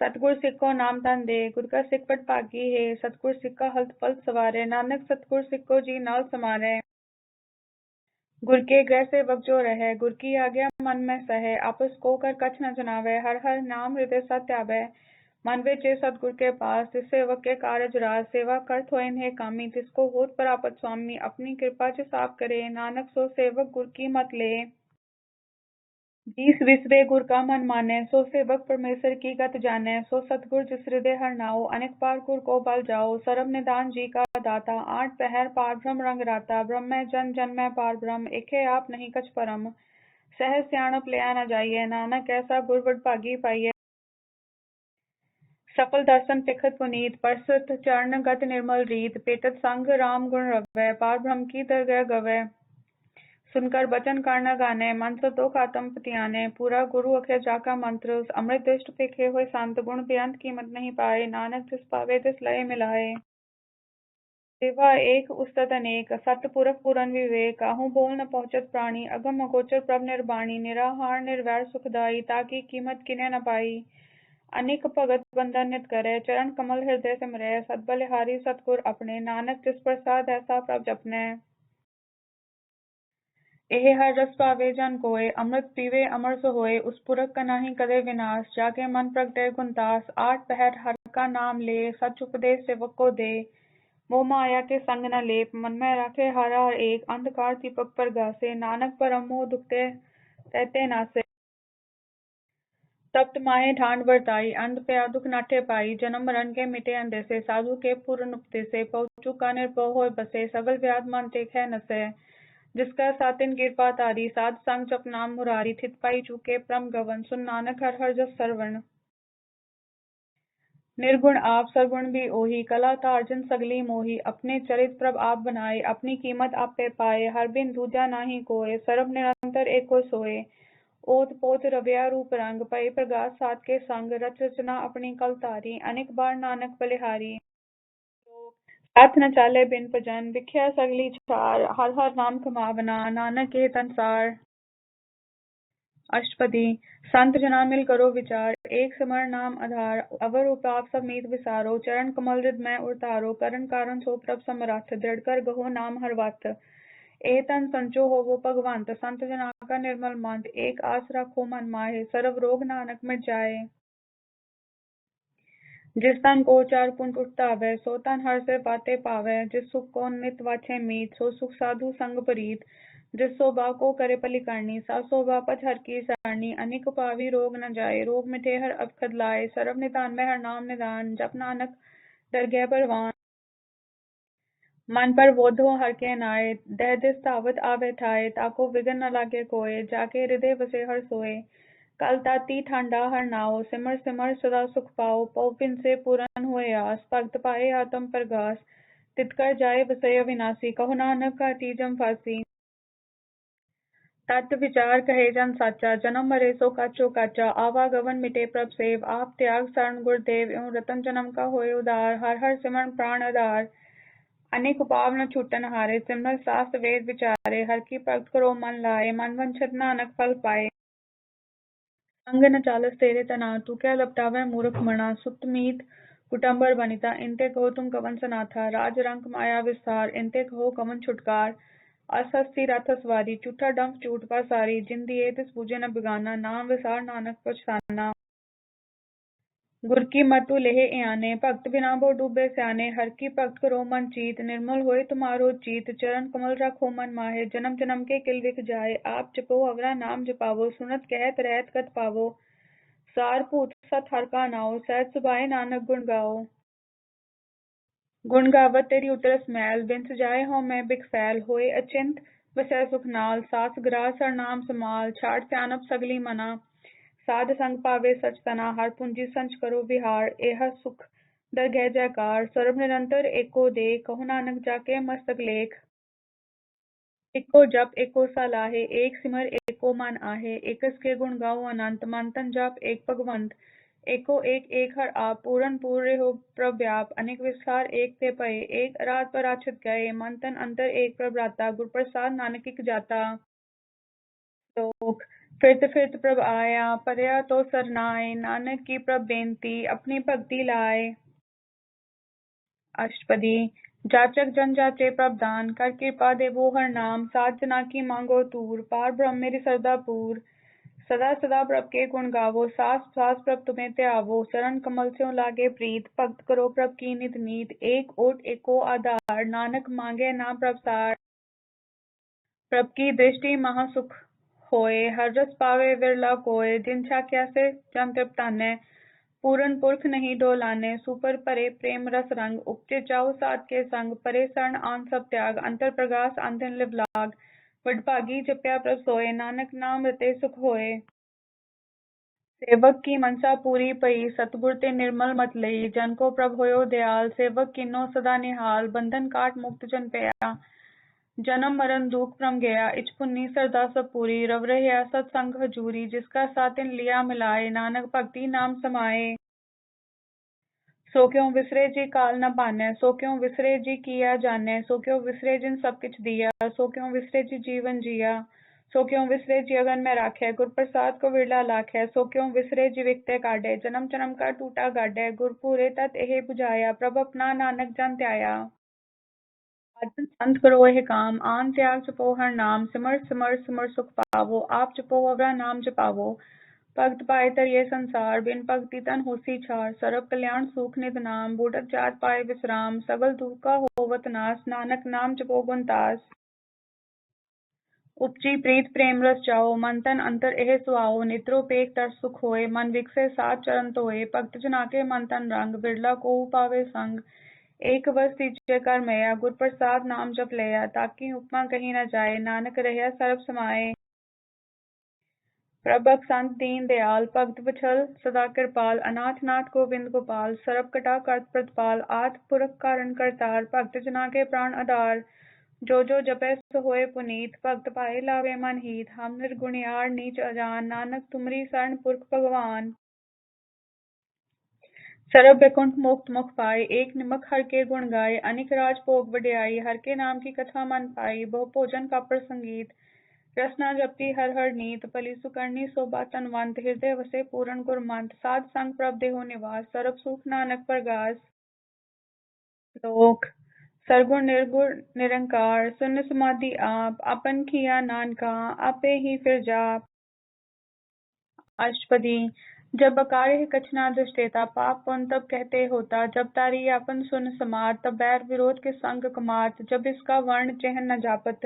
सतगुर सिख को नाम तन दे, गुर का सिख पट पागी है, सतगुर सिख का हल्त पल्त सवारे, नानक सतगुर सिख को जी नाल समारे। गुर के गृह सेवक जो रहे, गुर की आज्ञा मन में सहे, आपस को कर कछ न जनावे, हर हर नाम हृदय सत्य आवे, मन वे जे सतगुर के पास, तिस सेवक के कारज राज, सेवा करत होए इन्हें कामी, तिसको होत परापत स्वामी, अपनी कृपा से साफ करे, नानक सो सेवक गुर की मत ले। जिस विसरे गुर का मन माने, सो सेवक परमेश्वर की गत जाने, सो सतगुर जिस हृदय हर नाओ, अनेक बार गुर को बल जाओ, सरब निदान जी का दाता, आठ पहर पार ब्रह्म रंग राता, ब्रह्म में जन जन में पार ब्रह्म, एके आप नहीं कछ परम, सहज सियाणप ले न जाइए, नानक ऐसा गुर बड़ भागी पाइए। सफल दर्शन पिखत पुनीत, परसत चरण गत निर्मल रीत, पेटत संग राम गुण रवै, पार ब्रह्म की दरगह गवै, सुनकर बचन करना गाने, मंत्र तो खातम पतियाने, पूरा गुरु अखे जाका मंत्र, अमृत दृष्ट पेखे हुए संत, गुण बेअंत कीमत नहीं पाए, नानक जिस पावे तिस लय मिलाए। सेवा एक उस्तत अनेक, सतपुरख पूरन विवेक, काहू बोल न पहुँचत प्राणी, अगम अगोचर प्रभ निर्बाणी, निराहार निर्वैर सुखदाई, ताकि कीमत किने न पाई, अनेक भगत बंधन नित करे, चरण कमल हृदय सिमरै, सत बलिहारी सतगुर अपने, नानक तिस प्रसाद ऐसा प्रभ जपने। एह हर रस पावे जन कोय, अमृत पीवे अमर सो होए, उस पुरख का नाही कदे विनाश, जाके मन प्रगटे गुणदास, आठ पहर हर का नाम ले, सच उपदेश सेवक को दे, मोह माया के संग न लेप, मन में राखे हर हर एक, अंधकार दीपक पर गासे, नानक परम मोह दुखते रहते नासे। तप्त माहे ठांड बरताई, अंध प्या दुख नाठे पाई, जन्म मरण के मिटे अंदेसे, साधु के पूर्ण उपदेसे, पहुँचु का निर्भव होय बसे, सगल व्याध मन टेक है नसे, जिसका सातिन कृपा तारी, साध संग जप नाम मुरारी, थित पाई चूके परम गवन, सुन नानक हर हर जस सरवण। निर्गुण आप सरगुण भी ओही, कला तार्जन सगली मोही, अपने चरित प्रभ आप बनाए, अपनी कीमत आप पे पाए, हर बिन दूजा नाही कोय, सर्व निरंतर एको सोए, ओत पोत रविया रूप रंग, पै प्रगास सात के संग, रच रचना अपनी कल तारी, अनेक बार नानक बलिहारी, साथ न चाले बिन भजन, विख्या सगली छार, हर हर नाम कमावना, नानक के संसार। अष्टपदी संत जना मिल करो विचार, एक समर नाम आधार, अवर उपाप सब मीत विसारो, चरण कमल हृद में उतारो, करण कारण सो प्रभ समरथ, दृढ़ कर गहो नाम हर वत, ए तन संचो हो वो भगवंत, संत जना का निर्मल मंत, एक आस रखो मन माहे, सर्व रोग नानक मिट जाए। जिस तन को चार कुंठ उठतावै, सो तन हर से पाते पावै, जिस सुख को नित वाछे मीत, सो सुख साधु संग परीत, जिस सोबा को करे पली करनी, सा सोबा पथ हर की सरनी, अनिक पावी रोग न जाए, रोग मिटे हर अवखद लाए, सर्व निदान में हर नाम निदान, जप नानक डर गया परवान। मन पर बोध हो हर के नाए, दह दिस तावत आवे थाए, ताको विघन न लागे कोय, जाके हृदय बसे हर सोए। कल ताती ठंडा हर नाओ, सिमर सिमर सदा सुख पाओ, पौ पिन से पूरन हुए आस, भक्त पाए आत्म प्रगास, तितकर जाए बसय विनाशी, कहो नानक का तीजम फांसी। तत्व विचार कहे जन साचा, जन्म मरे सो काचो काचा, आवागमन मिटे प्रभ सेव, आप त्याग शरण गुरुदेव, एवं रतन जन्म का होए उदार, हर हर सिमरन प्राण आधार। अनेक उपाव न छूटन हारे, सिमर शास्त्र वेद विचारे, हर की भक्त करो मन लाए, मन वंचित नानक फल पाए। संग न चालस तेरे तना, तू क्या लपटावे मूर्ख मना, सुत मीत कुटुंबर बनिता, इनते कहो तुम कवन सनाथा, राज रंक माया विस्तार, इनते कहो कवन छुटकार। असस्ती रथ सवारी, झूठा डंक झूठ पासारी, जिन दिए तिस पूजे न बिगाना, नाम विसार नानक पछताना। गुर की मतु लेहे आने, भक्त बिना बो डूबे स्याने, हर की भक्त करो मन चीत, निर्मल होए तुम्हारो चीत, चरण कमल रखो मन माहे, जन्म जन्म के किल विख जाए, आप जपो अवरा नाम जपावो, सुनत कहत रहत कत पावो, सार भूत सत हर का नाओ, सहज सुभाए नानक गुण गाओ। गुण गावत तेरी उतरस मैल, बिन सजाए हो मैं बिख फैल, होए अचिंत वसै सुख नाल, सास ग्रास हर नाम समाल, छाड़ स्यानप सगली मना, साध संग पावे सच तना, हर पूंजी संच करो विहार, एह सुख दरगह जयकार, सर्व निरंतर एको दे, कहो नानक जाके मस्तक लेख। एको जप एको सलाहे, एक सिमर एको मन आहे, एकस के गुण गाओ अनंत, मन तन जप एक भगवंत, एको एक हर आप, पूरन पूरे हो प्रव्याप, अनेक विस्तार एक ते पए, एक रात पर आछत गए, मन तन अंतर एक प्रभ्राता, गुर प्रसाद नानकिक जाता। श्लोक। फिरत प्रभ आया, परया तो सरनाए, नानक की प्रभ बेनती, अपनी भक्ति लाए। अष्टपदी। जाचक जन जाचे प्रभ दान, कर कृपा देवो हर नाम, सात जना की मांगो तूर, पार ब्रह्म मेरी सरदा पूर। सदा सदा प्रभ के गुण गावो, सास सास प्रभ तुम्हें त्यावो, चरण कमल से लागे प्रीत, भक्त करो प्रभ की नित नीत, एक ओट एको आधार, नानक मांगे ना प्रभ सार। प्रभ की दृष्टि महासुख होए, हर रस पावे विरला कोय, जिन छाक्या से जम तृप्ताने, पूरन पुरख नहीं डोलाने, सुपर परे प्रेम रस रंग, उपजे चाउ सात के संग, परे शरण आन सब त्याग, अंतर प्रगास अंतिम लिव लाग, वडभागी जप्या प्रभ सोए, नानक नाम रते सुख होए। सेवक की मनसा पूरी पई, सतगुर ते निर्मल मत लई, जन को प्रभ होयो दयाल, सेवक किन्नो सदा निहाल, बंधन काट मुक्त जन पया, जन्म मरण दुख भ्रम गया, इच पुन्नी सरदा सब पूरी, रव रहिया सत्संग हजूरी, जिसका सातिन लिया मिलाए, नानक भक्ति नाम समाए। सो क्यों विसरे जी काल न पाने, सो क्यों विसरे जी किया जाने, सो क्यों विसरे जिन सब किछ दिया, सो क्यों विसरे जी जीवन जिया, सो क्यों विसरे जी अगन में राखे, गुर प्रसाद को विरला लाखे, सो क्यों विसरे जी विकते काटे, जन्म जन्म का टूटा गाडे, गुर पूरे तत् एहे बुझाया, प्रभ अपना नानक जन त्याया। साधन संत करो यह काम, आन त्याग जपो हर नाम, सिमर सिमर सिमर सुख पावो, आप जपो अवरा नाम जपावो, भक्त पाए तरिये संसार, बिन भक्ति तन होसी छार, सर्व कल्याण सुख निध नाम, बूढ़त जात पाए विश्राम, सगल दुख का होवत नाश, नानक नाम जपो गुणतास। उपजी प्रीत प्रेम रस जाओ, मन तन अंतर एह सुआओ, निद्रोपेख तर सुख होए, मन विकसे सात चरण तोए, भक्त जना के मन तन रंग, बिरला को पावे संग, एक बस तीजे कर मैया, गुर प्रसाद नाम जप लिया, ताकि उपमा कहीं न जाए, नानक रहिया सर्व समाए। प्रभक संत दीन दयाल, भक्त वत्सल सदा कृपाल, अनाथ नाथ गोविंद गोपाल, सरब कटा करत प्रतिपाल, आठ पुरख कारण करतार, भक्त जना के प्राण आधार, जो जपै सो होए पुनीत, भक्त पाए लावे मन हीत, हम निर्गुणियार नीच अजान, नानक तुमरी शरण पुरख भगवान। सरब बैकुंठ मुक्त मुख पाए, एक निमक हर के गुण गाए, अनिक राज भोग वड्याई, हर के नाम की कथा मन पाई, बहु भोजन का संगीत, रसना जपती हर हर नीत, पली सुकर्णी शोभा तनवंत, हृदय वसे पूर्ण गुरमंत, साध संग प्रभ देहो निवास, सरब सुख नानक प्रगास। श्लोक। सरगुण निर्गुण निरंकार, शून्य समाधि आप, अपन किया नानका, आपे ही फिर जाप। अष्टपदी। जब अकार्य कछ ना दृष्टेता, पाप पुण्य तब कहते होता, जब तारी आपन सुन समात, तब बैर विरोध के संग कमात, जब इसका वर्ण चिन्ह न जापत,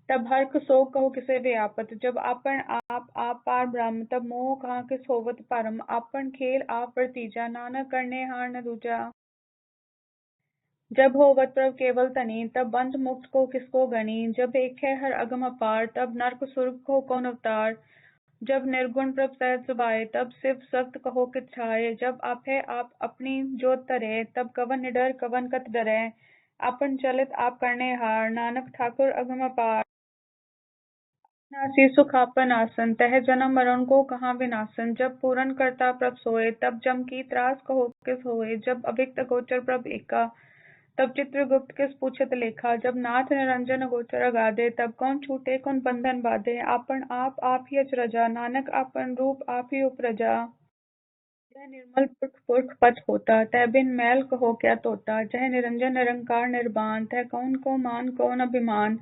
तब हर्क शोक कहो किसे व्यापत, जब आपन आप पार ब्रह्म, तब मोह कहाँ किस होवत परम, आपन खेल आप वर्तीजा, नानक करने हार न दूजा। जब होवत प्रभ केवल तनी, तब बंध मुक्त को किसको गणी, जब एक है हर अगम अपार, तब नरक सुर्ग को कौन अवतार। जब निर्गुण प्रभ सहज सुभाए, तब शिव सख्त कहो कित छाए, जब आप है आप अपनी जोत तरे, तब कवन निडर कवन कत डरे। आपन चलित आप करने हार, नानक ठाकुर अगम अपार। नासी सुख आपन आसन, तह जन्म मरण को कहाँ विनाशन, जब पूरन करता प्रभ सोए, तब जम की त्रास कहो किस होए, जब अभिक्त गोचर प्रभ एका, तब चित्रगुप्त किस पूछत लेखा, जब नाथ निरंजन गोचर अगाधे, तब कौन छूटे कौन बंधन बाधे। आपन आप ही अचरजा, नानक आपन रूप आप ही उपरजा। जह निर्मल पुरख पुरख पथ होता, तह बिन मैल कहो क्या तोता, जह निरंजन निरंकार निर्वाण, तह कौन को मान कौन अभिमान।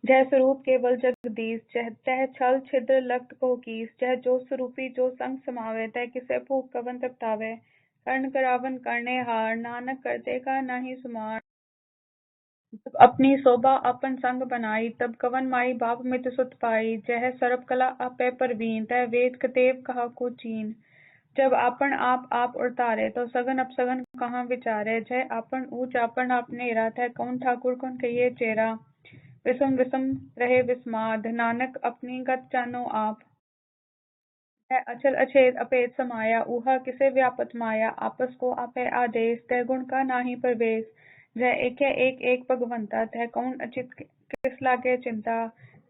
जह स्वरूप केवल जगदीश, तह छल छिद्र लक्त को कीस, जह जो स्वरूपी जो संग समावे, तह किसे फूक कवन तपतावे। कर्ण करावन करने हार, नानक करते का नाही सुमार। जब अपनी शोभा अपन संग बनाई, तब कवन माई बाप मित सुत पाई, जह सर्प कला आपे परवीन, तह वेद कतेव कहा को चीन। जब आपन आप उड़तारे, तो सगन अपसगन कहाँ विचारे, जय आपन ऊंच आपन आप नेरा, तह कौन ठाकुर कौन कहिए चेरा। विषम विषम रहे विस्माद, नानक अपनी गत जानो आप। है अचल अछेद अपेत समाया, ऊहा किसे व्यापत माया, आपस को आपे आदेश, तह गुण का नाही प्रवेश। जय एक एक भगवंता, तह कौन अचित किस लागे चिंता।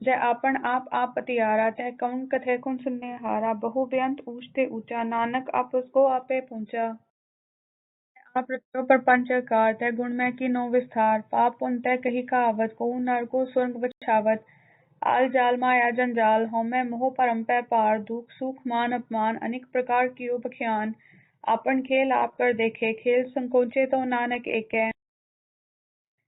जय आपन आप पतियारा, तह कौन कथे कौन सुनने हारा। बहु बेअंत ऊंचते ऊंचा, नानक आपस को आपे पहुंचा। आप रचो प्रपंच आकार, तह गुण में की नो विस्तार, पाप पुण्य तह कही कहावत, को नर को स्वर्ग बछावत। आल जाल माया जंजाल, हौमै मोह परम पै पार, दुख सुख मान अपमान, अनेक प्रकार कियो बख्यान। आपन खेल आप कर देखे, खेल संकोचे तो नानक एकै।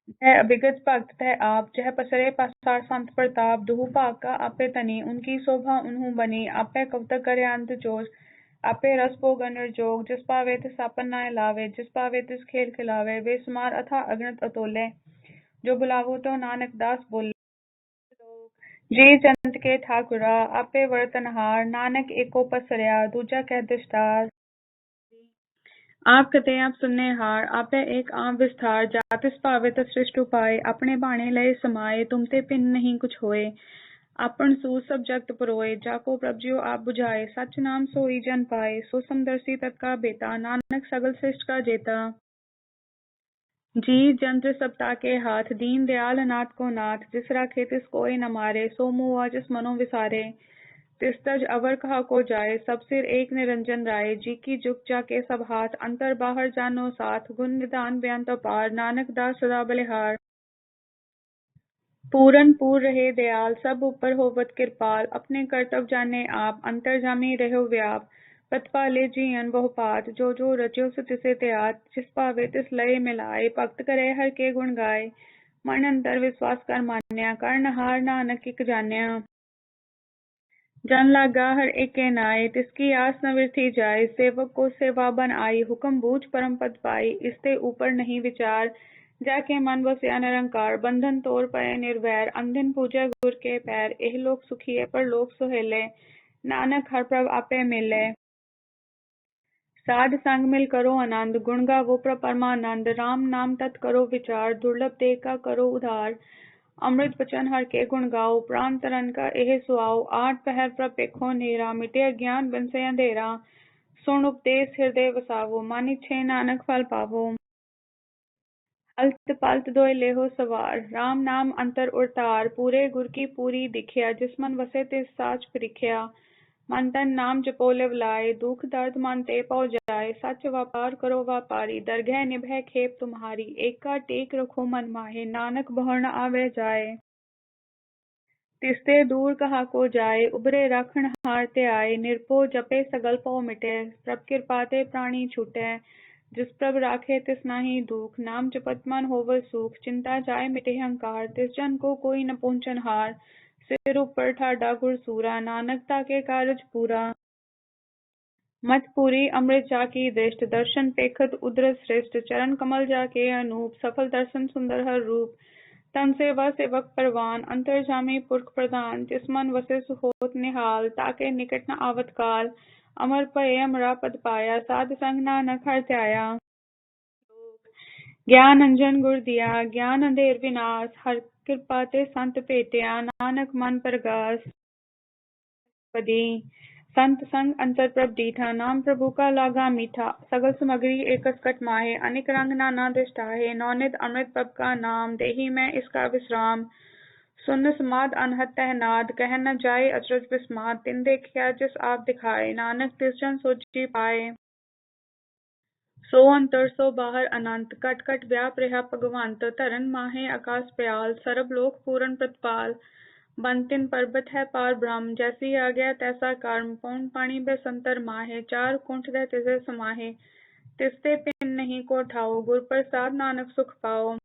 जह अभिगत भक्त तह आप, जह पसरे पासार संत प्रताप, दुहु भाग का आपे तनी, उनकी शोभा उन्हु बनी, आपे कवतक करे अंत जोश। आपे रस भोग निर्जोग, जिस पावे तिस आपन नाय लावे, जिस पावे तिस खेल खिलावे। वे सुमार अथा अगणित अतोले, जो बुलावो तो नानक दास बोले। जी जंत के ठाकुरा, आपे वर्तनहार, नानक एको पसरया, दूजा कह दिशटार। आप कते आप सुनने हार, आपे एक आप विस्तार, जातिस पावे तो सृष्ट उपाय, अपने बाणे लय समाये, तुमते पिन नहीं कुछ होए। आपन सू सब जगत परोए, जाको प्रभ जियो आप बुझाए, सच नाम सोई जन पाए, सो समदर्शी तत्का बेता, नानक सगल सृष्ट का जेता। जी जंत्र सप्ता के हाथ, दीन दयाल नाथ को नाथ, जिस राखे तिस कोई न मारे, सो मुआ जिस मनो विसारे। तिस तज अवर कहा को जाए, सब सिर एक निरंजन राय, जी की जुग जाके सब हाथ, अंतर बाहर जानो साथ, गुण निदान बेअंत अपार, नानक दास सदा बलिहार। पूरन पूर रहे दयाल, सब ऊपर होवत कृपाल, अपने कर्तव्य जाने आप, अंतर जामी रहो व्याप। पतपाले जीयन बहु पात, जो जो रच्यो सो तिसे त्यात, जिस पावे तिस लय मिलाए, भक्त करे हर के गुण गाए। मन अंतर विश्वास कर मान्या, कर्ण हार नानक इक जान्या। जन लागा हर एक के नाय, तिसकी आस न वृथी जाए, सेवक को सेवा बन आई, हुक्म बूझ परम पद पाई, इसते ऊपर नहीं विचार। जाके मन बसिया निरंकार, बंधन तोड़ पए निर्वैर, अंधिन पूजा गुर के पैर, एह लोक सुखिए पर लोक सुहेले, नानक हर प्रभ आपे मिले। साध संग मिल करो आनंद, गुण गावो परमानंद, राम नाम तत् करो विचार, दुर्लभ देह का करो उधार। अमृत बचन हर के गुण गाओ, प्राण तरन का एह सुआओ, आठ पहर प्रभ पेखो नेरा, मिटे अज्ञान बिन से अंधेरा। सुन उपदेश हृदय वसावो, मन इच्छे नानक फल पावो। अलत पलत दोय लेहो सवार, राम नाम अंतर उरतार, पूरे गुर की पूरी दिखिया, जिस मन वसे तिस साच परिख्या। मन तन नाम जपो लिव लाए, दुख दर्द मन ते पौ जाए, सच व्यापार करो व्यापारी, दरगह निभै खेप तुम्हारी, एक का टेक रखो मन माहे, नानक बहुर न आवे जाए। तिसते दूर कहा को जाए, उबरे राखण हार ते आए, निरपो जपे सगल पौ मिटे, प्रभ कृपा ते प्राणी छूटे। जिस प्रभ राखे तिस नाही दुख, नाम जपत मन होवर सुख, चिंता जाए मिटे अहंकार, तिस जन को कोई न पूछन हार। सिर ऊपर ठाडा गुर सूरा, नानकता के कारज पूरा। मत पूरी अमृत जाकी दृष्ट, दर्शन पेखत उद्र श्रेष्ठ, चरण कमल जाके अनूप, सफल दर्शन सुंदर हर रूप। तन सेवा सेवक परवान, अंतर्जामी पुरख प्रधान, जिस मन वसे सुहोत निहाल, ताके निकट न आवत काल, अमर पये अमरा पद पाया, साध संग नानक हर ध्याया। ज्ञान अंजन गुर दिया, ज्ञान अंधेर विनाश, हर कृपा ते संत भेटिया, नानक मन परगास पदी। संत संग अंतर प्रभ डीठा, नाम प्रभु का लागा मीठा, सगल सामग्री एकस कट माहे, अनेक रंग नाना दृष्टाहे, नौनित अमृत पब का नाम, देही में इसका विश्राम। सुन समाद अनहद तहनाद, कह न जाए अचरज विस्माद, तिन देखिया जिस आप दिखाए, नानक तिस जन सोची पाए। सो अंतर सो बाहर अनंत, कट कट व्याप रहा भगवंत, धरन माहे आकाश प्याल, सरब लोक पूरन प्रतिपाल। बंतिन पर्वत है पार ब्रह्म, जैसी आ गया तैसा कर्म, पौन पानी बेसंतर माहे, चार कुंठ रह तिसे समाहे, तिसते पिन नहीं को ठाओ, गुर प्रसाद नानक सुख पाओ।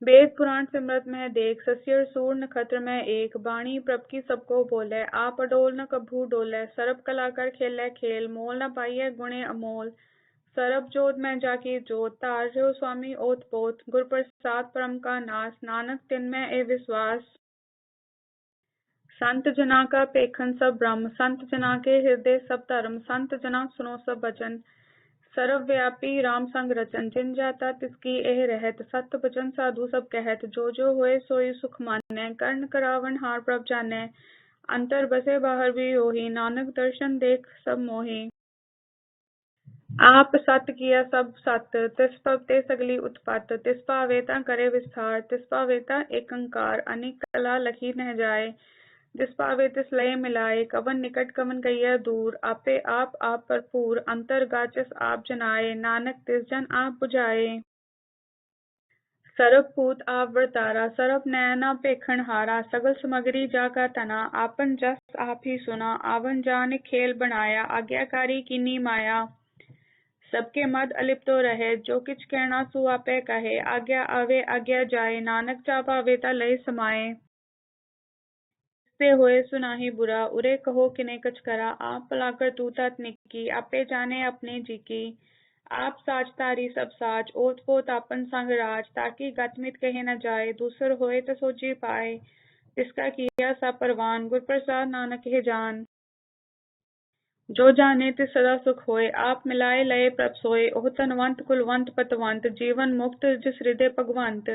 वेद पुराण सिमरत में देख, सस्यर सूर नक्षत्र में एक, बाणी प्रभ की सबको बोले, आप अडोल न कभू डोले, सरब कलाकर खेले खेल, मोल न पाइये गुणे अमोल। सरब जोत में जाकी जोत, तार्यो स्वामी ओत पोत, गुर प्रसाद परम का नास, नानक तिन में ए विश्वास। संत जना का पेखन सब ब्रह्म, संत जना के हृदय सब धर्म, संत जना सुनो सब वचन, सर्वव्यापी राम संग रचन, जिन जाता तिसकी एह रहत, सत्य वचन साधु सब कहत, जो होए सोई सुख माने, कर्ण करावन हार प्रभ जाने, अंतर बसे बाहर भी ओही, नानक दर्शन देख सब मोही। आप सत किया सब सत, तिस पब ते सगली उत्पत, तिस पावे ता करे विस्तार, तिस पावे ता एकंकार, अनेक कला लखी न जाए, जिस पावे तिस लय मिलाए, कवन निकट कवन गैया दूर, आपे आप भरपूर, अंतर गाचस आप जनाए, नानक तिस जन आप बुझाए। सरब पूत आप वर्तारा, सरब नैना पेखण हारा, सगल सामग्री जाका तना, आपन जस आप ही सुना, आवन जान खेल बनाया, आज्ञाकारी कीनी माया। सबके मद अलिप्त तो रहे, जो किछ कहना सु आपे कहे, आज्ञा आवे आज्ञा जाए, नानक चा पावे ता लय समाए। से होए सुनाही बुरा, उरे कहो किने कछ करा, आप पलाकर तू तात निकी, आपे जाने अपने जी की। आप साच तारी सब साच, ओत पोत आपन संग राज, ताकि गतमित कहे न जाए, दूसर होए तो सोची पाए, जिसका किया सा परवान, गुर प्रसाद नानक है जान। जो जाने ते सदा सुख होए, आप मिलाए लय प्रभ सोए, ओह तनवंत कुलवंत पतवंत, जीवन मुक्त जिस हृदय भगवंत।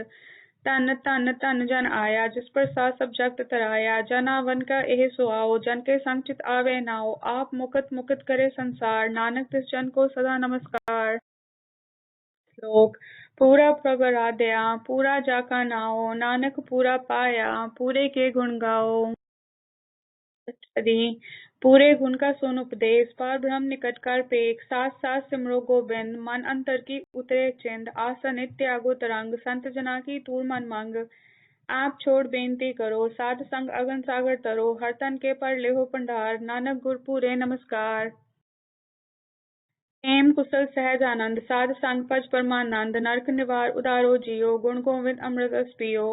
धन धन धन जन आया, जिस पर सा सब जगत तराया, जन आवन का एह सुआओ, जन के संग चित आवे नाओ, आप मुकत मुकत करे संसार, नानक तिस जन को सदा नमस्कार। श्लोक पूरा प्रगराध्या, पूरा जाका नाओ, नानक पूरा पाया, पूरे के गुण गाओ। पूरे गुण का सुन उपदेश, पार ब्रह्म निकट कर पेख, साथ साथ सिमरो गोबिंद, मन अंतर की उतरे चिंद, आसनित त्यागो तरंग, संत जना की तूर मन मंग। आप छोड़ बेनती करो, साध संग अगन सागर तरो, हर तन के पर लेहो पंडार, नानक गुर पूरे नमस्कार। हेम कुशल सहज आनंद, साध संग पज परमानंद, नरक निवार उदारो जियो, गुण गोविंद अमृत रस पियो।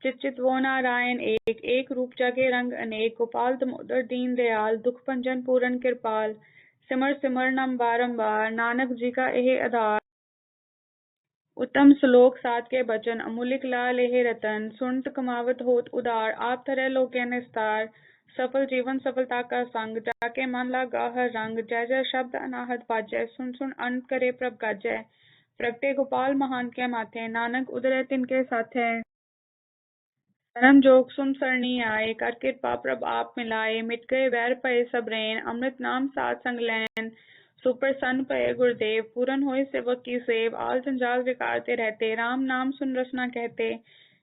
चित वो नारायण एक, एक रूप जगे रंग अनेक, गोपाल दामोदर दीन दयाल, दुख भंजन पूरन कृपाल। सिमर सिमर नम बारंबार, नानक जी का यह आधार। उत्तम श्लोक सात के बचन, अमूलिक लाल एह रतन, सुनत कमावत होत उदार, आप तरह लोके निस्तार। सफल जीवन सफलता का संग, जाके मन लगा हर रंग, जय जय शब्द अनाहत बाजय, सुन सुन अनंत करे प्रभ गाजय। प्रगटे गोपाल महान के माथे, नानक उदरे तिनके साथे। परम जोग सुम सरणी आए, कर कृपा प्रभ आप मिलाए, मिट गए वैर पए सब रैन, अमृत नाम साथ संग लैन। सुप्रसन्न पए गुरुदेव, पूरन होए सेवक की सेव, आल जंजाल विकारते रहते, राम नाम सुन रसना कहते।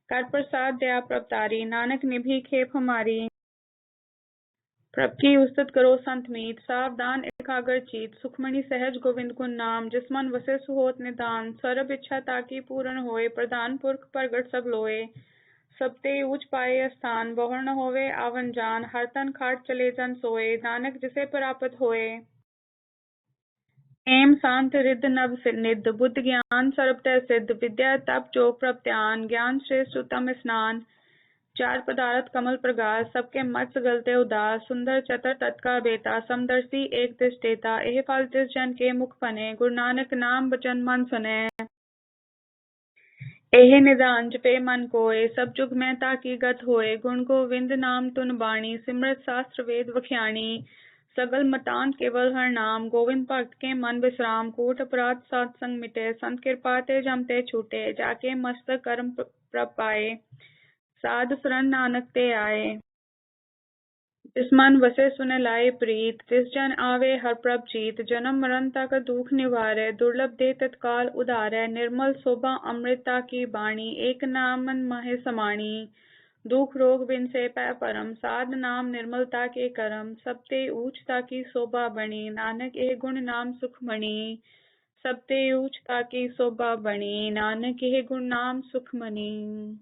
कर प्रसाद दया प्रभ तारी, नानक निभि खेप हमारी। प्रभ की उस्तत करो संत मीत, सावधान एकाग्र चीत, सुखमणि सहज गोविंद गुण नाम, जिस मन वसे सुहोत निदान, सर्ब इच्छा ताकि पूर्ण होए, प्रधान पुरख प्रगट सब लोए। सबते ऊंच पाए स्थान, बहुर न होवे आवन जान, हर तन खाट चले जन सोए, नानक जिसे प्राप्त होए। हेम शांत रिद्ध नभ निध, बुद्ध ज्ञान सर्ब तै सिद्ध, विद्या तप जोग प्रत्यान, ज्ञान श्रेष्ठ उत्तम स्नान। चार पदार्थ कमल प्रगास, सबके मत्स्य गलते उदास, सुंदर चतर तत्का बेता, समदर्शी एक दृष्टेता, एह फल तिस जन के मुख फने, गुरु नानक नाम बचन मन सुने। एहे निदान जपे मन कोय, सब जुग में ताकी गत होए। गुण गोविंद नाम तुन बाणी, सिमरत शास्त्र वेद वख्याणी। सगल मतान केवल हर नाम, गोविंद भक्त के मन विश्राम। कोट अपराध सात संग मिटे, संत कृपा ते जमते छूटे। जाके मस्तक कर्म प्रभ पाए, साध शरण नानक ते आए। जिस मन वसे सुने लाए प्रीत, जिस जन आवे हर प्रभ जीत। जन्म मरण तक दुख निवारे, दुर्लभ दे तत्काल उधारे। निर्मल शोभा अमृता की बाणी, एक नामन महे समाणी। दुख रोग बिन से पै परम, साध नाम निर्मलता के करम। सबते ऊंचता की शोभा बणी, नानक ए गुण नाम सुखमणि। सबते ऊंचता की शोभा बणी, नानक ए गुण नाम सुखमणि।